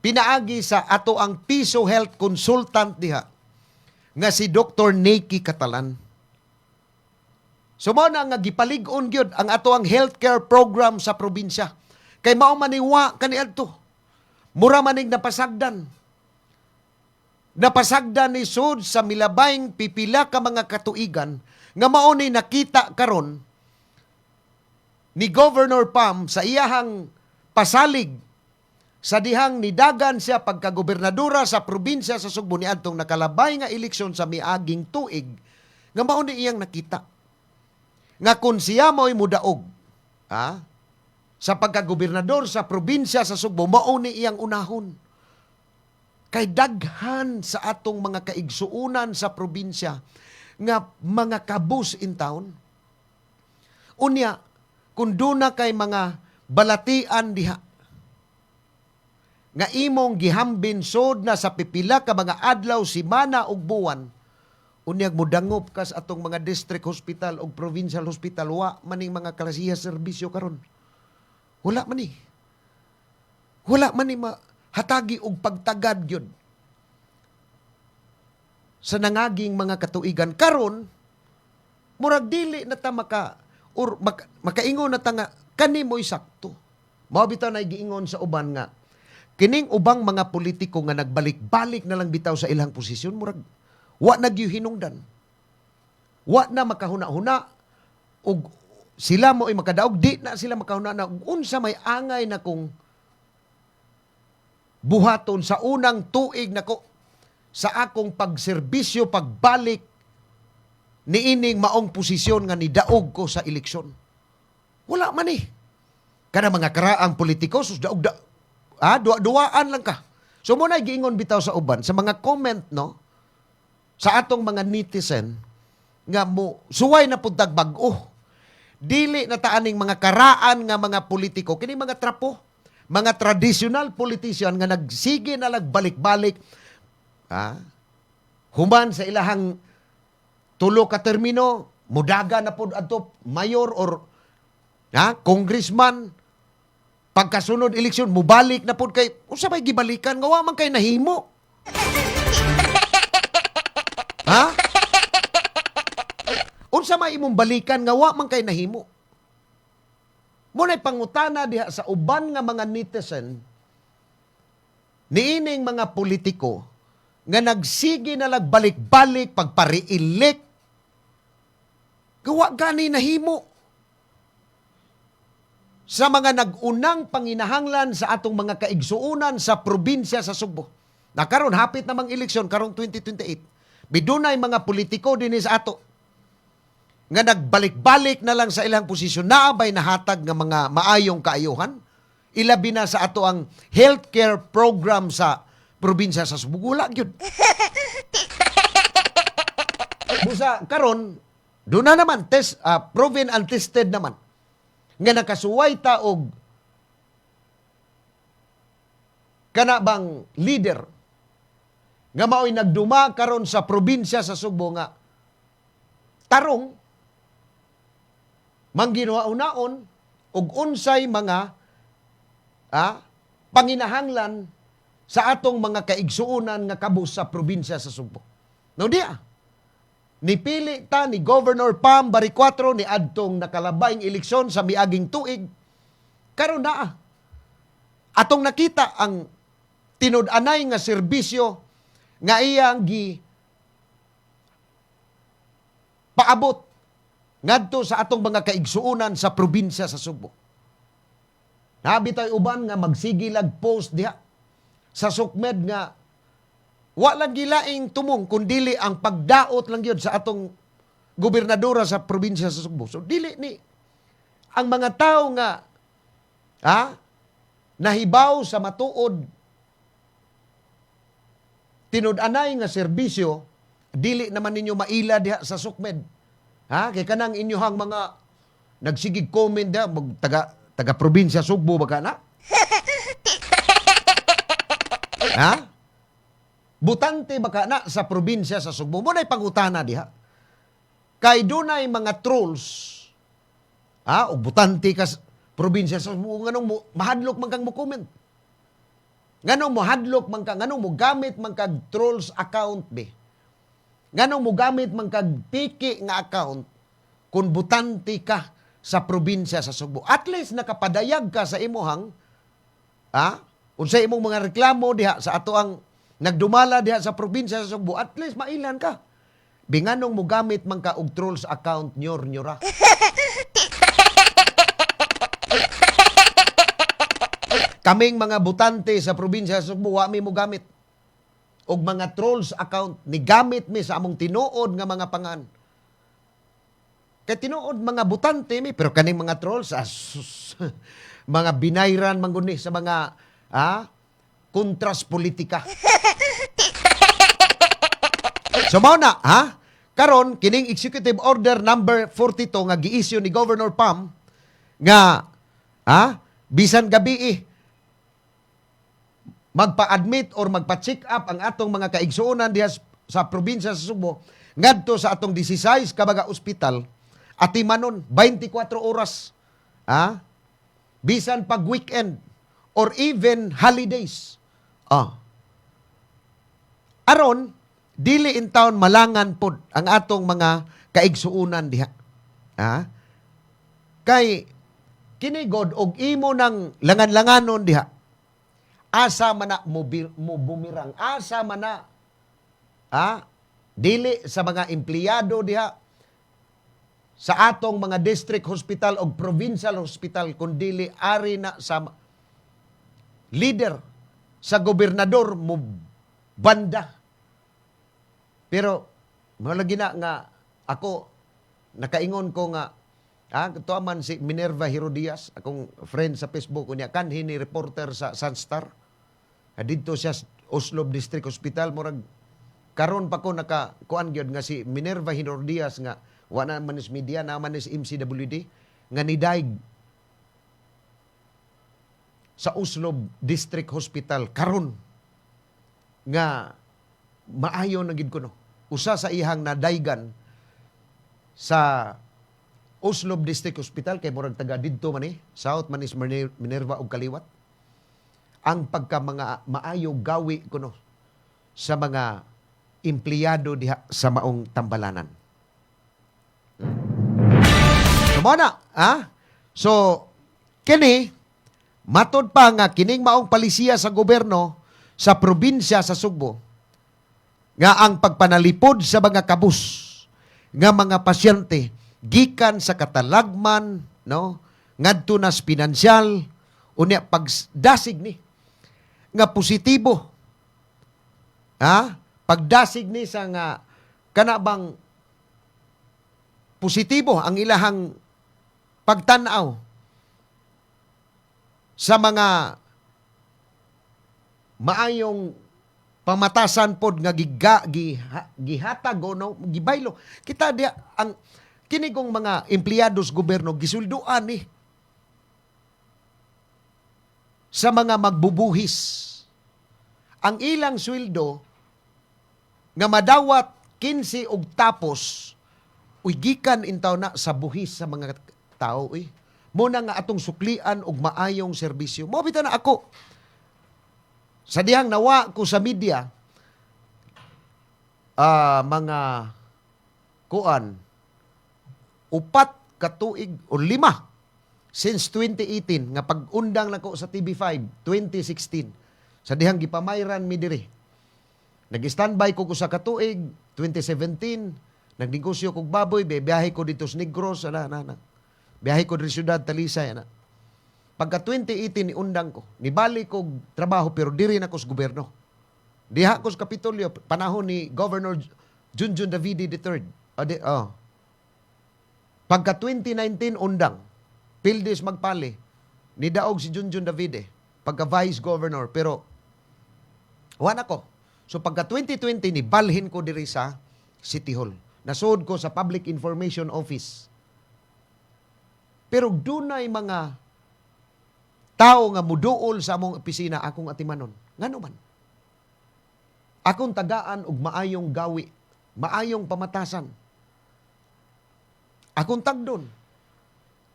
pinaagi sa ato ang Piso Health Consultant diha nga si Dr. Nikki Catalan. So mao na nga gipalig-on gyud ang ato ang healthcare program sa probinsya. Kay mao maniwa kaniadto. Mura manig napasagdan. Napasagdan ni sud sa milabayng pipila ka mga katuigan nga mao ni nakita karon ni Governor Pam sa iyahang pasalig sa dihang nidagan siya pagkagobernadora sa probinsya sa Sugbo niadtong nakalabay nga eleksyon sa miaging tuig nga mao ni iyang nakita nga kun siya mo'y mudaog sa pagkagobernador sa probinsya sa Sugbo mao ni iyang unahon. Kay daghan sa atong mga kaigsuunan sa probinsya nga mga kabus in town. Unya, kung duna kay mga balatian diha nga imong gihambin sod na sa pipila ka mga adlaw, simana ug buwan, unyag mo dangop ka sa atong mga district hospital o provincial hospital, wa maning mga klasiya serbisyo karon. Wala man ni. Wala man ni hatagi og pagtagad gyud sa nangaging mga katuigan karon murag dili na ta makaingon na ta nga kani mo'y sakto. Mao bitaw na giingon sa uban nga kining ubang mga politiko nga nagbalik-balik na lang bitaw sa ilang posisyon murag wa na gyud hinungdan. Wa na makahuna-huna og sila mo'y makadaog di na sila makahuna na unsa may angay na kung buhaton sa unang tuig nako sa akong pagserbisyo pagbalik niining maong posisyon nga nidaog ko sa eleksyon. Wala man eh. Kana mga karaang politiko sus daog duwaan lang ka. So mo na giingon bitaw sa uban sa mga comment no sa atong mga netizen nga mo suway na pud bag-o. Dili na taaning mga karaan nga mga politiko kini mga trapo. Mga traditional politician nga nagsige na nagbalik-balik human sa ilahang tulo ka termino, mudaga na po adto mayor or congressman, pagkasunod eleksyon, mubalik na po kay, unsa may gibalikan, nga wa man kay nahimo. Unsa may imong balikan, nga wa man kay nahimo. Muna'y pangutana diha sa uban nga mga netizen, niining mga politiko, nga nagsige na nagbalik-balik pagpariilik, gawa gani nahimo. Sa mga nagunang panginahanglan sa atong mga kaigsuunan sa probinsya sa Sugbo. Na karon hapit namang eleksyon, karong 2028. Bidunay mga politiko din sa ato nga nagbalik-balik na lang sa ilang posisyon, naabay nahatag nga mga maayong kaayuhan, ilabi na sa ato ang healthcare program sa probinsya sa Subo. Wala gyud. Busa karon doon na naman proven and tested naman nga nakasuway ta og kana bang leader nga mao'y nagduma karon sa probinsya sa Subo nga tarong mangginaunaon og unsay mga panginahanglan sa atong mga kaigsuonan nga kabus sa probinsya sa Subo. No diya. Nipili ta ni Governor Pam Bariccuatro ni adtong nakalabaing eleksyon sa miaging tuig. Karon naa. Atong nakita ang tinud-anay nga serbisyo nga iyang paabot ngadto sa atong mga kaigsuonan sa probinsya sa Subo. Nabitay uban nga magsigilag post diha sa sukmed nga walang gilaing tumong kundili ang pagdaot lang yun sa atong gobernadora sa probinsya sa Subo. So dili ni ang mga tao nga nahibaw sa matuod tinud-anay nga serbisyo, dili naman ninyo maila diha sa sukmed. Kay kanang inyohang mga nagsigig comment diha taga probinsya Subo baka na? Butante baka na sa probinsya sa Subo. Muna'y pangutana diha. Kay dunay mga trolls, o butante ka sa probinsya sa Subo, nganong mahadlok man kang mo comment. Nganong mo hadlok man ka, nganong mo gamit man kag trolls account be. Nganong mo gamit man kag piki nga account kung butante ka sa probinsya sa Subo. At least nakapadayag ka sa imuhang unsay imong mga reklamo diha sa ato ang nagdumala diha sa probinsya sa Subo, at least mailan ka. Binganong mo gamit man ka og trolls account nyora. Kaming mga butante sa probinsya sa Subo, wa mi mo gamit og mga trolls account, ni gamit mi sa among tinuod nga mga pangan. Kay tinuod mga butante mi, pero kaning mga trolls mga binayran mangguni sa mga kontras politika. So mao na, karon kining Executive Order number 42 nga gi-issue ni Governor Pam nga bisan gabi magpa-admit or magpa-check up ang atong mga kaigsuonan diha sa probinsya sa Subo ngadto sa atong 16 kabaga ospital atimanon 24 oras. Bisan pag weekend or even holidays. Aron dili in town malangan pod ang atong mga kaigsuonan diha. Kay kini God og imo ng langan-langanon diha. Asa man na mo bumirang, asa man na dili sa mga empleyado diha sa atong mga district hospital o provincial hospital kundi ari na sa leader sa gobernador mo banda. Pero malagi na nga ako nakaingon ko nga ito man si Minerva Herodias, akong friend sa Facebook unya kanhi ni reporter sa Sunstar. Dito siya Oslob District Hospital murag karon pa ko kuan gyud nga si Minerva Herodias nga wala man is media naman is MCWD nga nidaig sa Oslob District Hospital karon nga maayo na gid kuno. Usa sa ihang nadaygan sa Oslob District Hospital kay murag taga didto man South man is Minerva ug kaliwat. Ang pagka mga maayo gawi kuno sa mga empleyado diha sa maong tambalanan. Sumana, So, kini matod pa nga kining maong palisiya sa gobyerno sa probinsya sa Subo nga ang pagpanalipod sa mga kabus nga mga pasyente gikan sa katalagman ngadto na pinansyal unya pagdasig ni nga positibo pagdasig ni sa nga kanabang positibo ang ilahang pagtanaw sa mga maayong pamatasan pod nga gihatag o no, gibaylo. Kita dia ang kinigong mga empleyados gobyerno gisulduan ni sa mga magbubuhis. Ang ilang sweldo nga madawat 15 og tapos uy gikan intaw na sa buhis sa mga tao uy. Muna nga atong suklian og maayong serbisyo. Mo bitaw na ako sa dihang nawa ko sa media, mga kuan, 4 katuig o 5 since 2018 nga pag-undang nako sa TV5 2016 sa dihang gipamayran mi diri. Nag-standby ko sa katuig 2017, nagnegosyo kog baboy, biyahe ko dito sa Negros, biyahe ko diri syudad Talisay ana. Pagka 2018 ni undang ko, nibalik ko trabaho pero diri na ko sa gobyerno. Diha ko sa Kapitolyo, panahon ni Governor Junjun Davide III. Pagka 2019 undang, Pildes magpali, nidaog si Junjun Davide, pagka Vice Governor, pero wala ko. So pagka 2020, nibalhin ko diri sa City Hall. Nasod ko sa Public Information Office. Pero dunay mga tao nga muduol sa among opisina akong atimanon. Ngano man? Akong tagaan og maayong gawi, maayong pamatasan. Akong tagdon.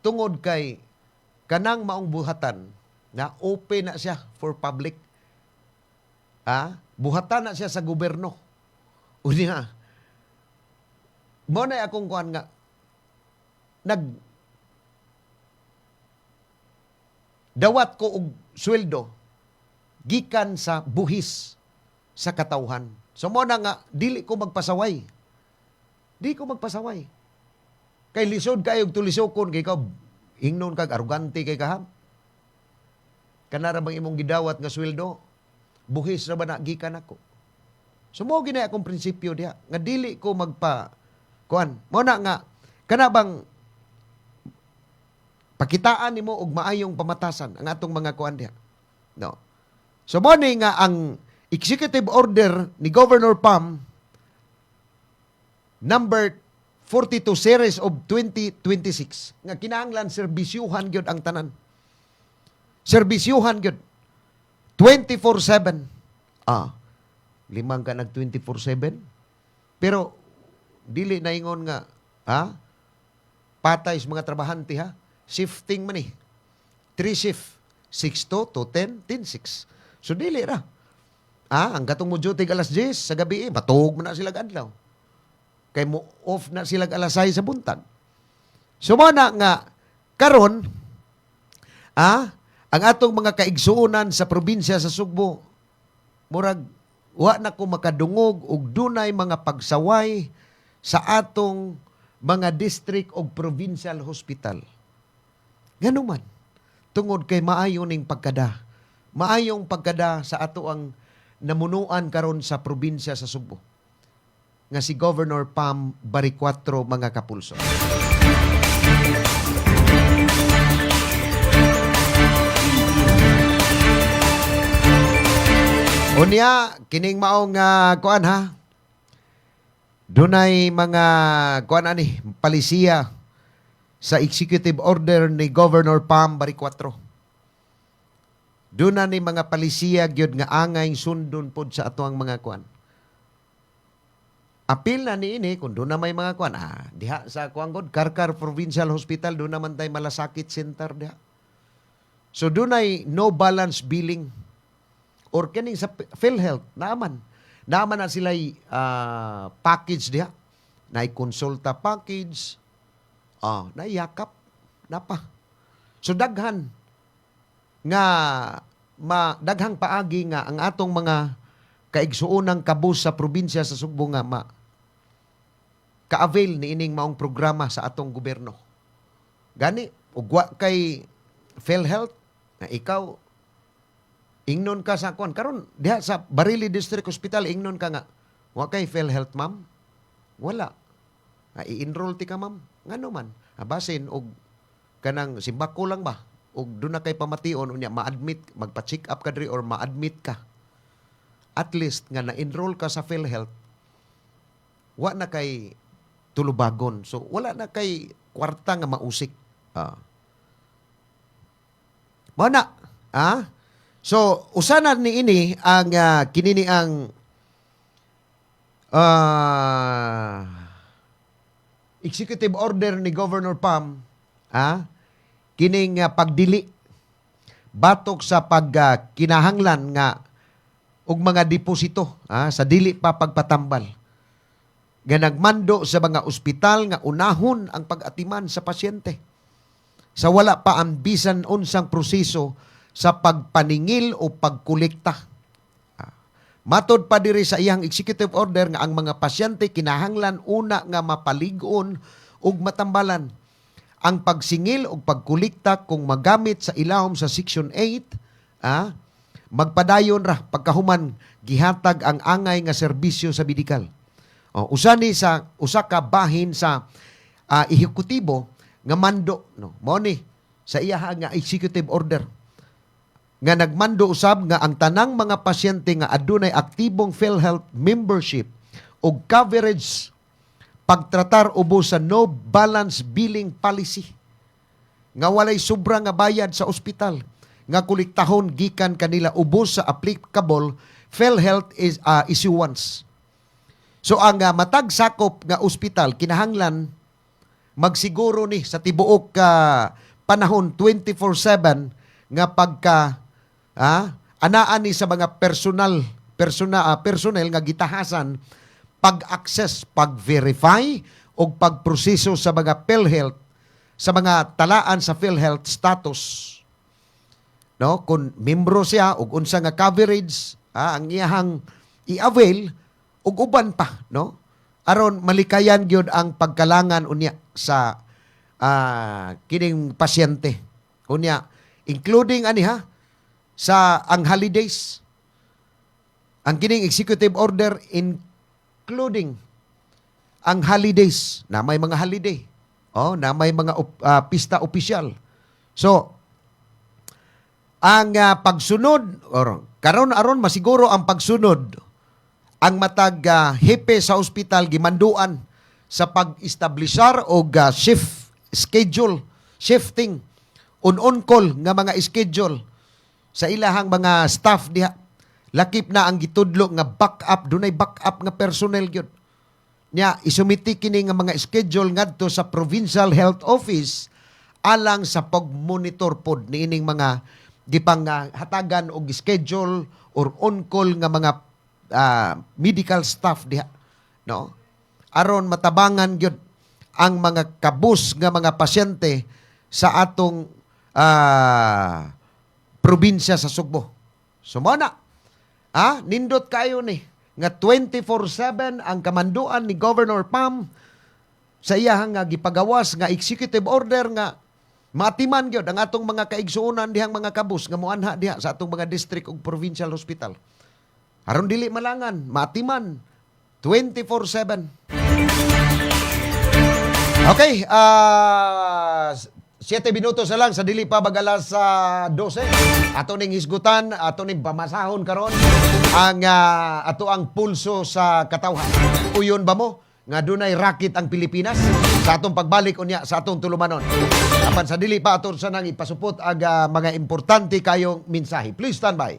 Tungod kay kanang maong buhatan na open na siya for public. Buhatan na siya sa gobyerno. Unya, mo na akong kuan nga dawat ko og sweldo gikan sa buhis sa katawhan. So mo na nga dili ko magpasaway. Di ko magpasaway. Kay lisod kayo tulisokon kay ka ingnon kag arugante kay kaham. Kanara bang imong gidawat nga sweldo? Buhis ra ba na gikan ako? So mo ginay akong prinsipyo diha nga dili ko magpa kuan. Mo na nga kana bang pakitaan nimo og maayong pamatasan ang atong mga kuan diha. No. So mo ni nga ang executive order ni Governor Pam number 42 series of 2026 nga kinahanglan serbisyuhan gyud ang tanan. Serbisyuhan gyud 24/7. Limang ka nag 24/7. Pero dili na ingon nga patay sa mga trabahante ha. Shifting man 3 shift. 6 to 10, 10-6. So dili ra. Ang gatong mo duty alas 10 sa gabi, matug man na sila adlaw. Kay mo off na sila alas 6 sa buntag. So mo na nga karon ang atong mga kaigsuonan sa probinsya sa Sugbo murag wa na ko makadungog og dunay mga pagsaway sa atong mga district og provincial hospital. Ngano man tungod kay maayo ning pagkada. Maayong pagkada sa ato ang namunuan karon sa probinsya sa Sugbo nga si Governor Pam Baricuatro mga kapulso. Unya, kining maong kuan ha. Dunay mga kuan ani palisiya sa executive order ni Governor Pam Baricuatro. Duna ni mga palisiya gyud nga angay sundon pod sa ato ang mga kuan. Apil na niini kung doon na may mga kuan. Diha sa kuan god Karkar Provincial Hospital doon naman tay malasakit center diha. So doon ay no balance billing. Or kining sa PhilHealth, naman na sila package diha. Naay konsulta package, naiyakap, napa. So daghan nga daghang paagi nga ang atong mga kaigsuonang kabus sa probinsya sa Sugbo nga ka-avail ni ining maong programa sa atong gobyerno. Gani, ugwa kay PhilHealth, na ikaw ingnon ka sa kuan karon diha sa Barili District Hospital ingnon ka nga wa kay PhilHealth ma'am, wala i-enroll ti ka ma'am ngano man basin og kanang simbako lang ba og doon na kay pamation unya ma-admit magpa-check up ka diri or ma-admit ka at least nga na-enroll ka sa PhilHealth, wa na kay tulubagon. So, wala na kay kwarta nga mausik. Mao na. So, usanan ni ini ang kinini ang executive order ni Governor Pam, kining pagdili batok sa kinahanglan nga og mga deposito sa dili pa pagpatambal nga nagmando sa mga ospital nga unahon ang pag-atiman sa pasyente sa wala pa ang bisan unsang proseso sa pagpaningil o pagkolekta. Matod pa diri sa iyang executive order nga ang mga pasyente kinahanglan una nga mapaligon ug matambalan ang pagsingil o pagkolekta kung magamit sa ilawom sa Section 8, magpadayon ra pagkahuman gihatag ang angay nga serbisyo sa medikal. Usa ka bahin sa ehekutibo nga mando, mao ni sa iya nga executive order nga nagmando usab nga ang tanang mga pasyente nga adunay aktibong PhilHealth membership o coverage pagtratar ubos sa no balance billing policy nga walay sobra nga bayad sa ospital nga kolektahon gikan kanila ubos sa applicable PhilHealth issuance. So ang matag sakop nga ospital kinahanglan magsiguro ni sa tibuok panahon 24/7 nga pagka anaan ni sa mga personnel nga gitahasan pag-access, pag-verify o pagproseso sa mga PhilHealth, sa mga talaan sa PhilHealth status. No, kung membro siya og unsa nga coverage ang iyahang i-avail ug uban pa, no? Aron malikayan gyud ang pagkalangan unya sa kining pasyente. Unya including sa ang holidays. Ang kining executive order including ang holidays, na may mga holiday. Na may mga pista opisyal. So, ang pagsunod, karon aron masiguro ang pagsunod, ang matag hepe sa ospital gimanduan sa pag-establishar o shifting, on-call nga mga schedule sa ilahang mga staff diha. Lakip na ang gitudlo nga backup, dunay backup nga personnel gyud. Nya isumiti kini nga mga schedule ngadto sa Provincial Health Office alang sa pag-monitor pod niining mga gipang hatagan og schedule or on-call nga mga medical staff diha, no? Aron matabangan gyud ang mga kabus nga mga pasyente sa atong probinsya sa Sugbo. Sumana, nindot kayo ni nga 24/7 ang kamanduan ni Governor Pam sa iyahang nga gipagawas nga executive order nga matiman gyud ang atong mga kaigsuonan dihang mga kabus nga moanha diha sa atong mga district ug provincial hospital. Aron dili malangan, matiman 24/7. Okay, 7 minutos na lang sa dili pa bagalas sa 12. Ato ning hisgutan, ato ning pamasahon karon ang ato ang pulso sa katawhan. Uyon ba mo nga dunay racket ang Pilipinas sa atong pagbalik unya sa atong tulumanon. Apan sa dili pa ato sa nang ipasupot aga mga importante kayong mensahe. Please stand by.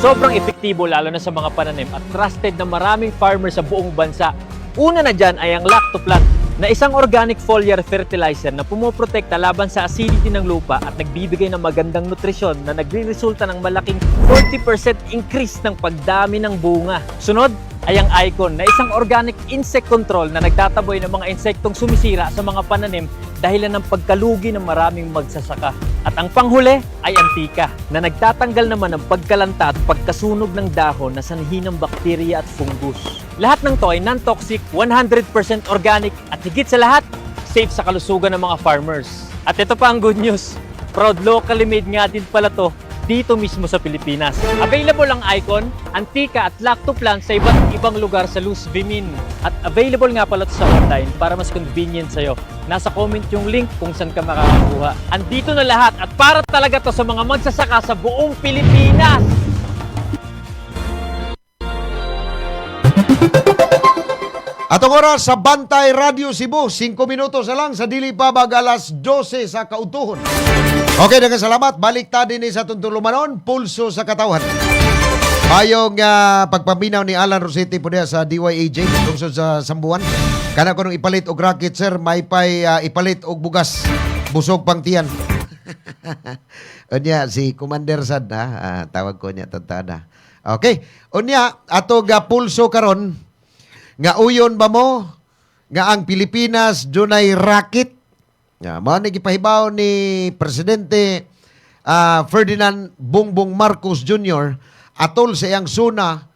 Sobrang epektibo lalo na sa mga pananim at trusted na maraming farmers sa buong bansa. Una na dyan ay ang Lactoplant na isang organic foliar fertilizer na pumoprotekta laban sa acidity ng lupa at nagbibigay ng magandang nutrisyon na nagre-resulta ng malaking 40% increase ng pagdami ng bunga. Sunod ay ang Icon na isang organic insect control na nagtataboy ng mga insektong sumisira sa mga pananim dahilan ng pagkalugi ng maraming magsasaka. At ang panghuli ay Antika na nagtatanggal naman ng pagkalanta at pagkasunog ng dahon na sanhi ng bakterya at fungus. Lahat ng to ay non-toxic, 100% organic at higit sa lahat, safe sa kalusugan ng mga farmers. At ito pa ang good news, proud locally made nga din pala to dito mismo sa Pilipinas. Available ang Icon, Antica at Lactoplan sa iba't ibang lugar sa Luz Vimin. At available nga pala ito sa online para mas convenient sa'yo. Nasa comment yung link kung saan ka makakakuha. Andito na lahat at para talaga to sa mga magsasaka sa buong Pilipinas. Atong oras sa Bantay Radio Cebu, 5 minutos na lang sa dili pa bag alas 12 sa kautuhon. Okay, daghang salamat. Balik ta din sa tuntulumanon, pulso sa katawan. Ayong pagpaminaw ni Alan Rossetti po niya sa DYAJ tungkol sa Sambuan. Kana ko nung ipalit og racket, sir, may pay ipalit og bugas. Busog pang tiyan. Unya, si Commander Sad, tawag ko niya, tantada. Okay, unya, ato pulso karon nga uyon ba mo nga ang Pilipinas dunay racket? Mao ni gipahibaw ni Presidente Ferdinand Bongbong Marcos Jr. atol sa iyang suna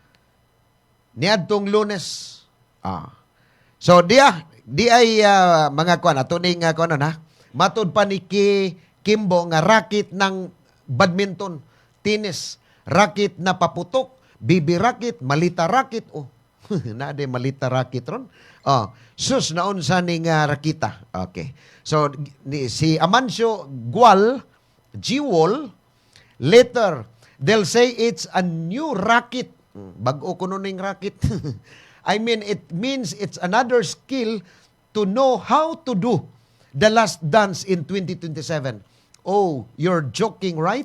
niadtong Lunes. So di ay mga kuan ato ning kuan na matud pa ni Kimbo nga racket ng badminton, tennis, racket na paputok, BB racket, malita racket. Na de malita racket ron. Sus naon sa ning rakita. Okay. So si Amancio Gual, Gwal, later they'll say it's a new racket. Bag-o kuno ning racket. I mean, it means it's another skill to know how to do the last dance in 2027. Oh, you're joking, right?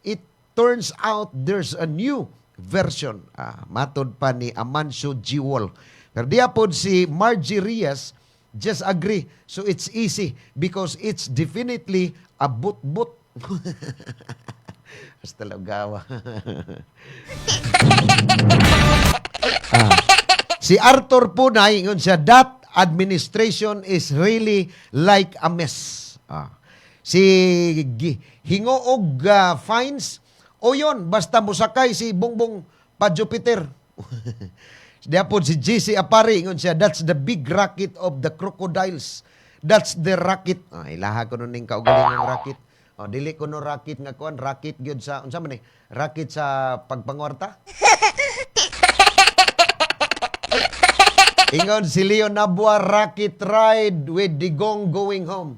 It turns out there's a new version. Matod pa ni Amancio Gwal. Pero diapod si Margie Rias just agree. So it's easy because it's definitely a but-but. Hasta lagawa. Si Arthur Punay, ingon siya, that administration is really like a mess. Si Hingoog Fines, o yun, basta musakay si Bongbong pa Jupiter. Diapod si GC Apari, ingon siya, that's the big racket of the crocodiles. That's the racket. Ilaha ko nun yung kaugaling ng racket. Dili ko no racket nga kuan, racket gyud sa unsa man ni? Racket sa pagpangwarta. Ingon si Leon Nabua, racket ride with Digong going home.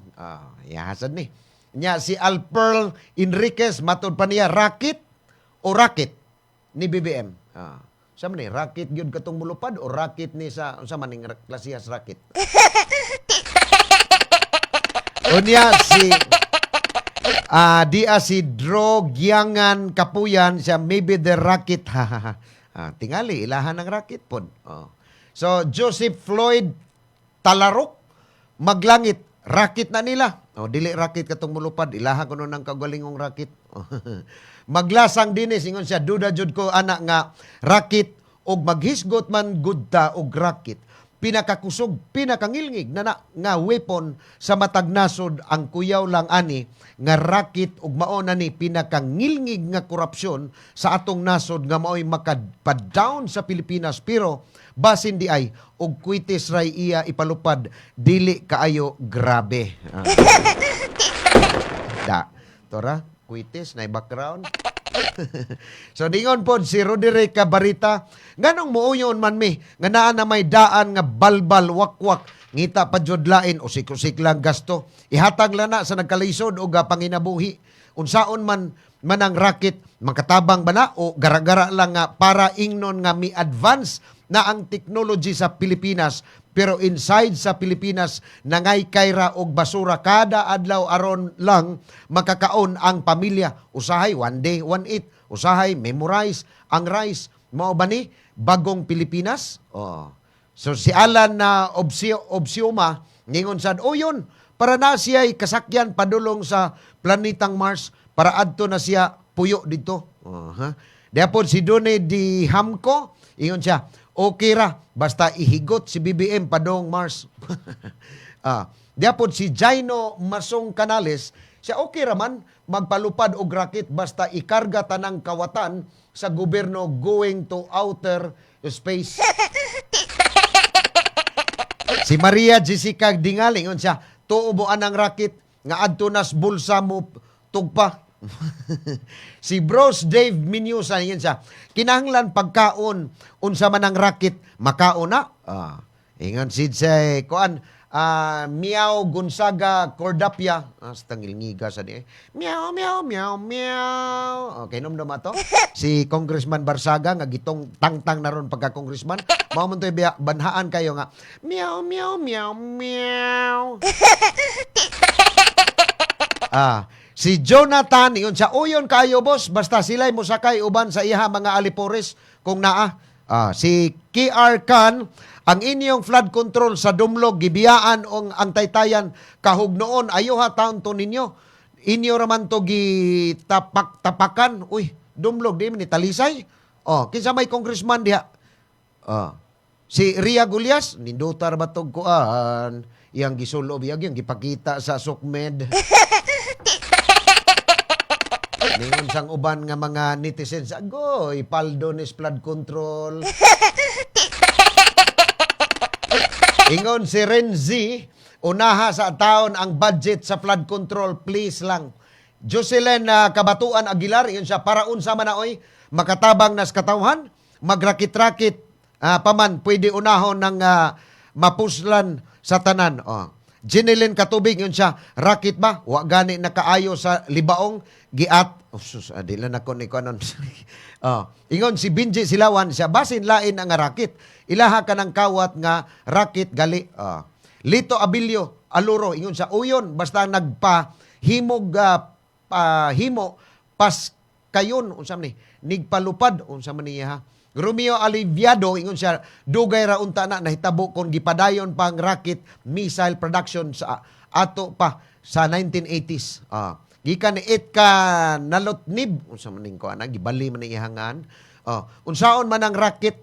Yahasad ni. Nya si Alpearl Enriquez matod pa niya, racket o racket ni BBM. Unsa man ni? Racket gyud katong mulupad o racket ni sa unsa man ning klasihas racket? Unya si dia si Drogyangan Kapuyan siya, maybe the racket. Tingali ilahan ng racket pod. So Joseph Floyd Talarok maglangit, racket na nila. Dili racket katong mulupad, ilahan ko nun ng kagalingong racket. Maglasang dinis ingon siya, duda jud ko anak nga racket og maghisgot man gudta og racket. Pinakakusog, pinakangilngig na nga weapon sa matag nasod ang kuyaw lang ani nga racket ug mao na ni pinakangilngig nga korupsyon sa atong nasod nga mao'y makadpa-down sa Pilipinas, pero basin di ay og kwitis ray iya ipalupad dili kaayo grabe. Tora, kwitis na background. So dingon pod si Roderick Cabarita, nganong muuyon man mi nga naa na may daan nga balbal wakwak ngita pa jud lain o sikusik lang gasto ihatag lang na sa nagkalisod o panginabuhi unsaon man ang racket makatabang ba na o gara-gara lang nga para ingnon nga mi advance na ang technology sa Pilipinas, pero inside sa Pilipinas nangay kayra og basura kada adlaw aron lang makakaon ang pamilya. Usahay one day one eat, usahay memorize ang rice. Mao ba ni bagong Pilipinas? So si Alan na Obsioma ningon sad, yun, para na siya kasakyan padulong sa planetang Mars para adto na siya puyo dito. Diapod si Done di Hamco, ingon siya, okay ra, basta ihigot si BBM padong Mars. Diapod si Jaino Masong Canales, siya okay ra man magpalupad og racket basta ikarga tanang kawatan sa gobyerno going to outer space. Si Maria Jessica Dingaling, siya, tuubuan ang racket nga adto nas bulsa mo tugpa. Si Bros Dave Minyusa, yan siya. Kinahanglan pagkaon, unsa man ang racket, makaon na. Ingon si Jay, kuan, Miao Gonzaga Cordapia. Sa tangilngiga sa di. Miao, miao, miao, miao. Okay, nom to. Si Congressman Barsaga, nga gitong tangtang na ron pagka-congressman. Mao man to'y banhaan kayo nga. Miao, miao, miao, miao. Si Jonathan, yun sa uyon kayo boss, basta sila'y musakay uban sa iha mga alipores kung naa. Si KR Khan, ang inyong flood control sa Dumlog, gibiyaan ang taytayan kahug noon, ayuha taon to ninyo. Inyo raman to tapakan. Uy, Dumlog, di man ni Talisay. Kinsa may congressman diha. Si Ria Gulyas, nindutar ba tog kuan, iyang gisulob, iyang gipakita sa SOCMED. Ningon sang uban nga mga netizens, agoy, paldo ni flood control. Ingon si Renzi, unaha sa taon ang budget sa flood control, please lang. Jocelyn Kabatuan Aguilar, yun siya, para unsa man na oy, makatabang nas katawhan, magrakit-rakit, paman, pwede unahon ng mapuslan sa tanan. Jeneline Katubig, yun siya, rakit ba? Wa gani nakaayo sa libaong, giat. Di lang ako ni Kuanon. Ingon si Binji Silawan, siya, basin lain ang rakit. Ilaha ka ng kawat nga rakit gali. Lito Abilio, Aluro, ingon siya, uyon, basta nagpahimog, himo, pas kayon, unsa man ni, nigpalupad, unsa man niya ha. Romeo Aliviado, ingon siya, dugay ra unta na nahitabo kung gipadayon pang rocket missile production sa ato pa sa 1980s. Gikan ni Itka Nalotnib, unsa man ning kuan, gibali man ning ihangan. Unsaon man ang rocket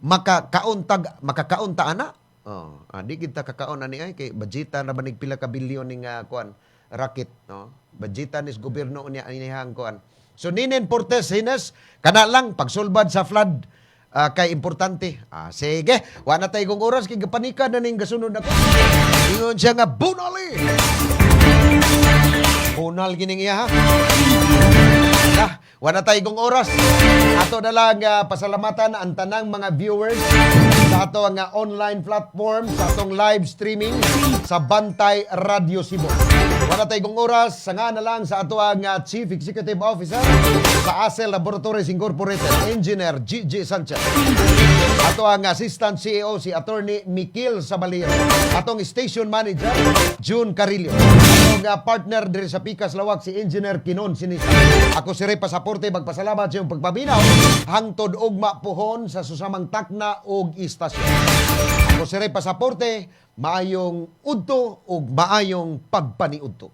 makakaunta ana. Di kita kakaon ani ay kay budgetan ra banig pila ka bilyon ning kuan rocket, no. Budgetan is gobyerno niya inihang kuan. So Ninen Portes Hines, kana lang pagsulbad sa flood kay importante. Sige, wa na tay kong oras kay gapanika na ning gasunod ako. Ingon siya nga bunali. Bunal gining iya ha. Wa na tay kong oras. Ato na lang pasalamatan ang tanang mga viewers sa ato nga online platform, sa atong live streaming sa Bantay Radio Cebu. Wala tayong oras, sanga na lang sa ato ang Chief Executive Officer sa ASEL Laboratories Incorporated, Engineer Gigi Sanchez. Ato ang Assistant CEO si Attorney Mikil Sabalero. Atong Station Manager, June Carillo. Atong partner diri sa Pikas Lawak si Engineer Kinon Sinisa. Ako si Ray Pasaporte, magpasalamat sa iyong pagpabinaw hangtod ugma puhon sa susamang takna og istasyon. Ako si Ray Pasaporte, maayong udto o maayong pagpaniudto.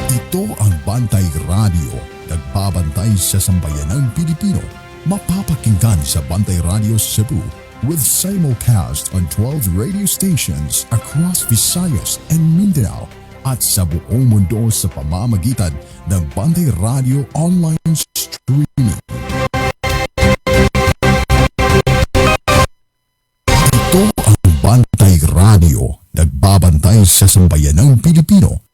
Ito ang Bantay Radio, nagbabantay sa sambayanang Pilipino. Mapapakinggan sa Bantay Radio Cebu with simulcast on 12 radio stations across Visayas and Mindanao at sa buong mundo sa pamamagitan ng Bantay Radio online streaming. Ito ang Bantay Radio, nagbabantay sa sambayanang Pilipino.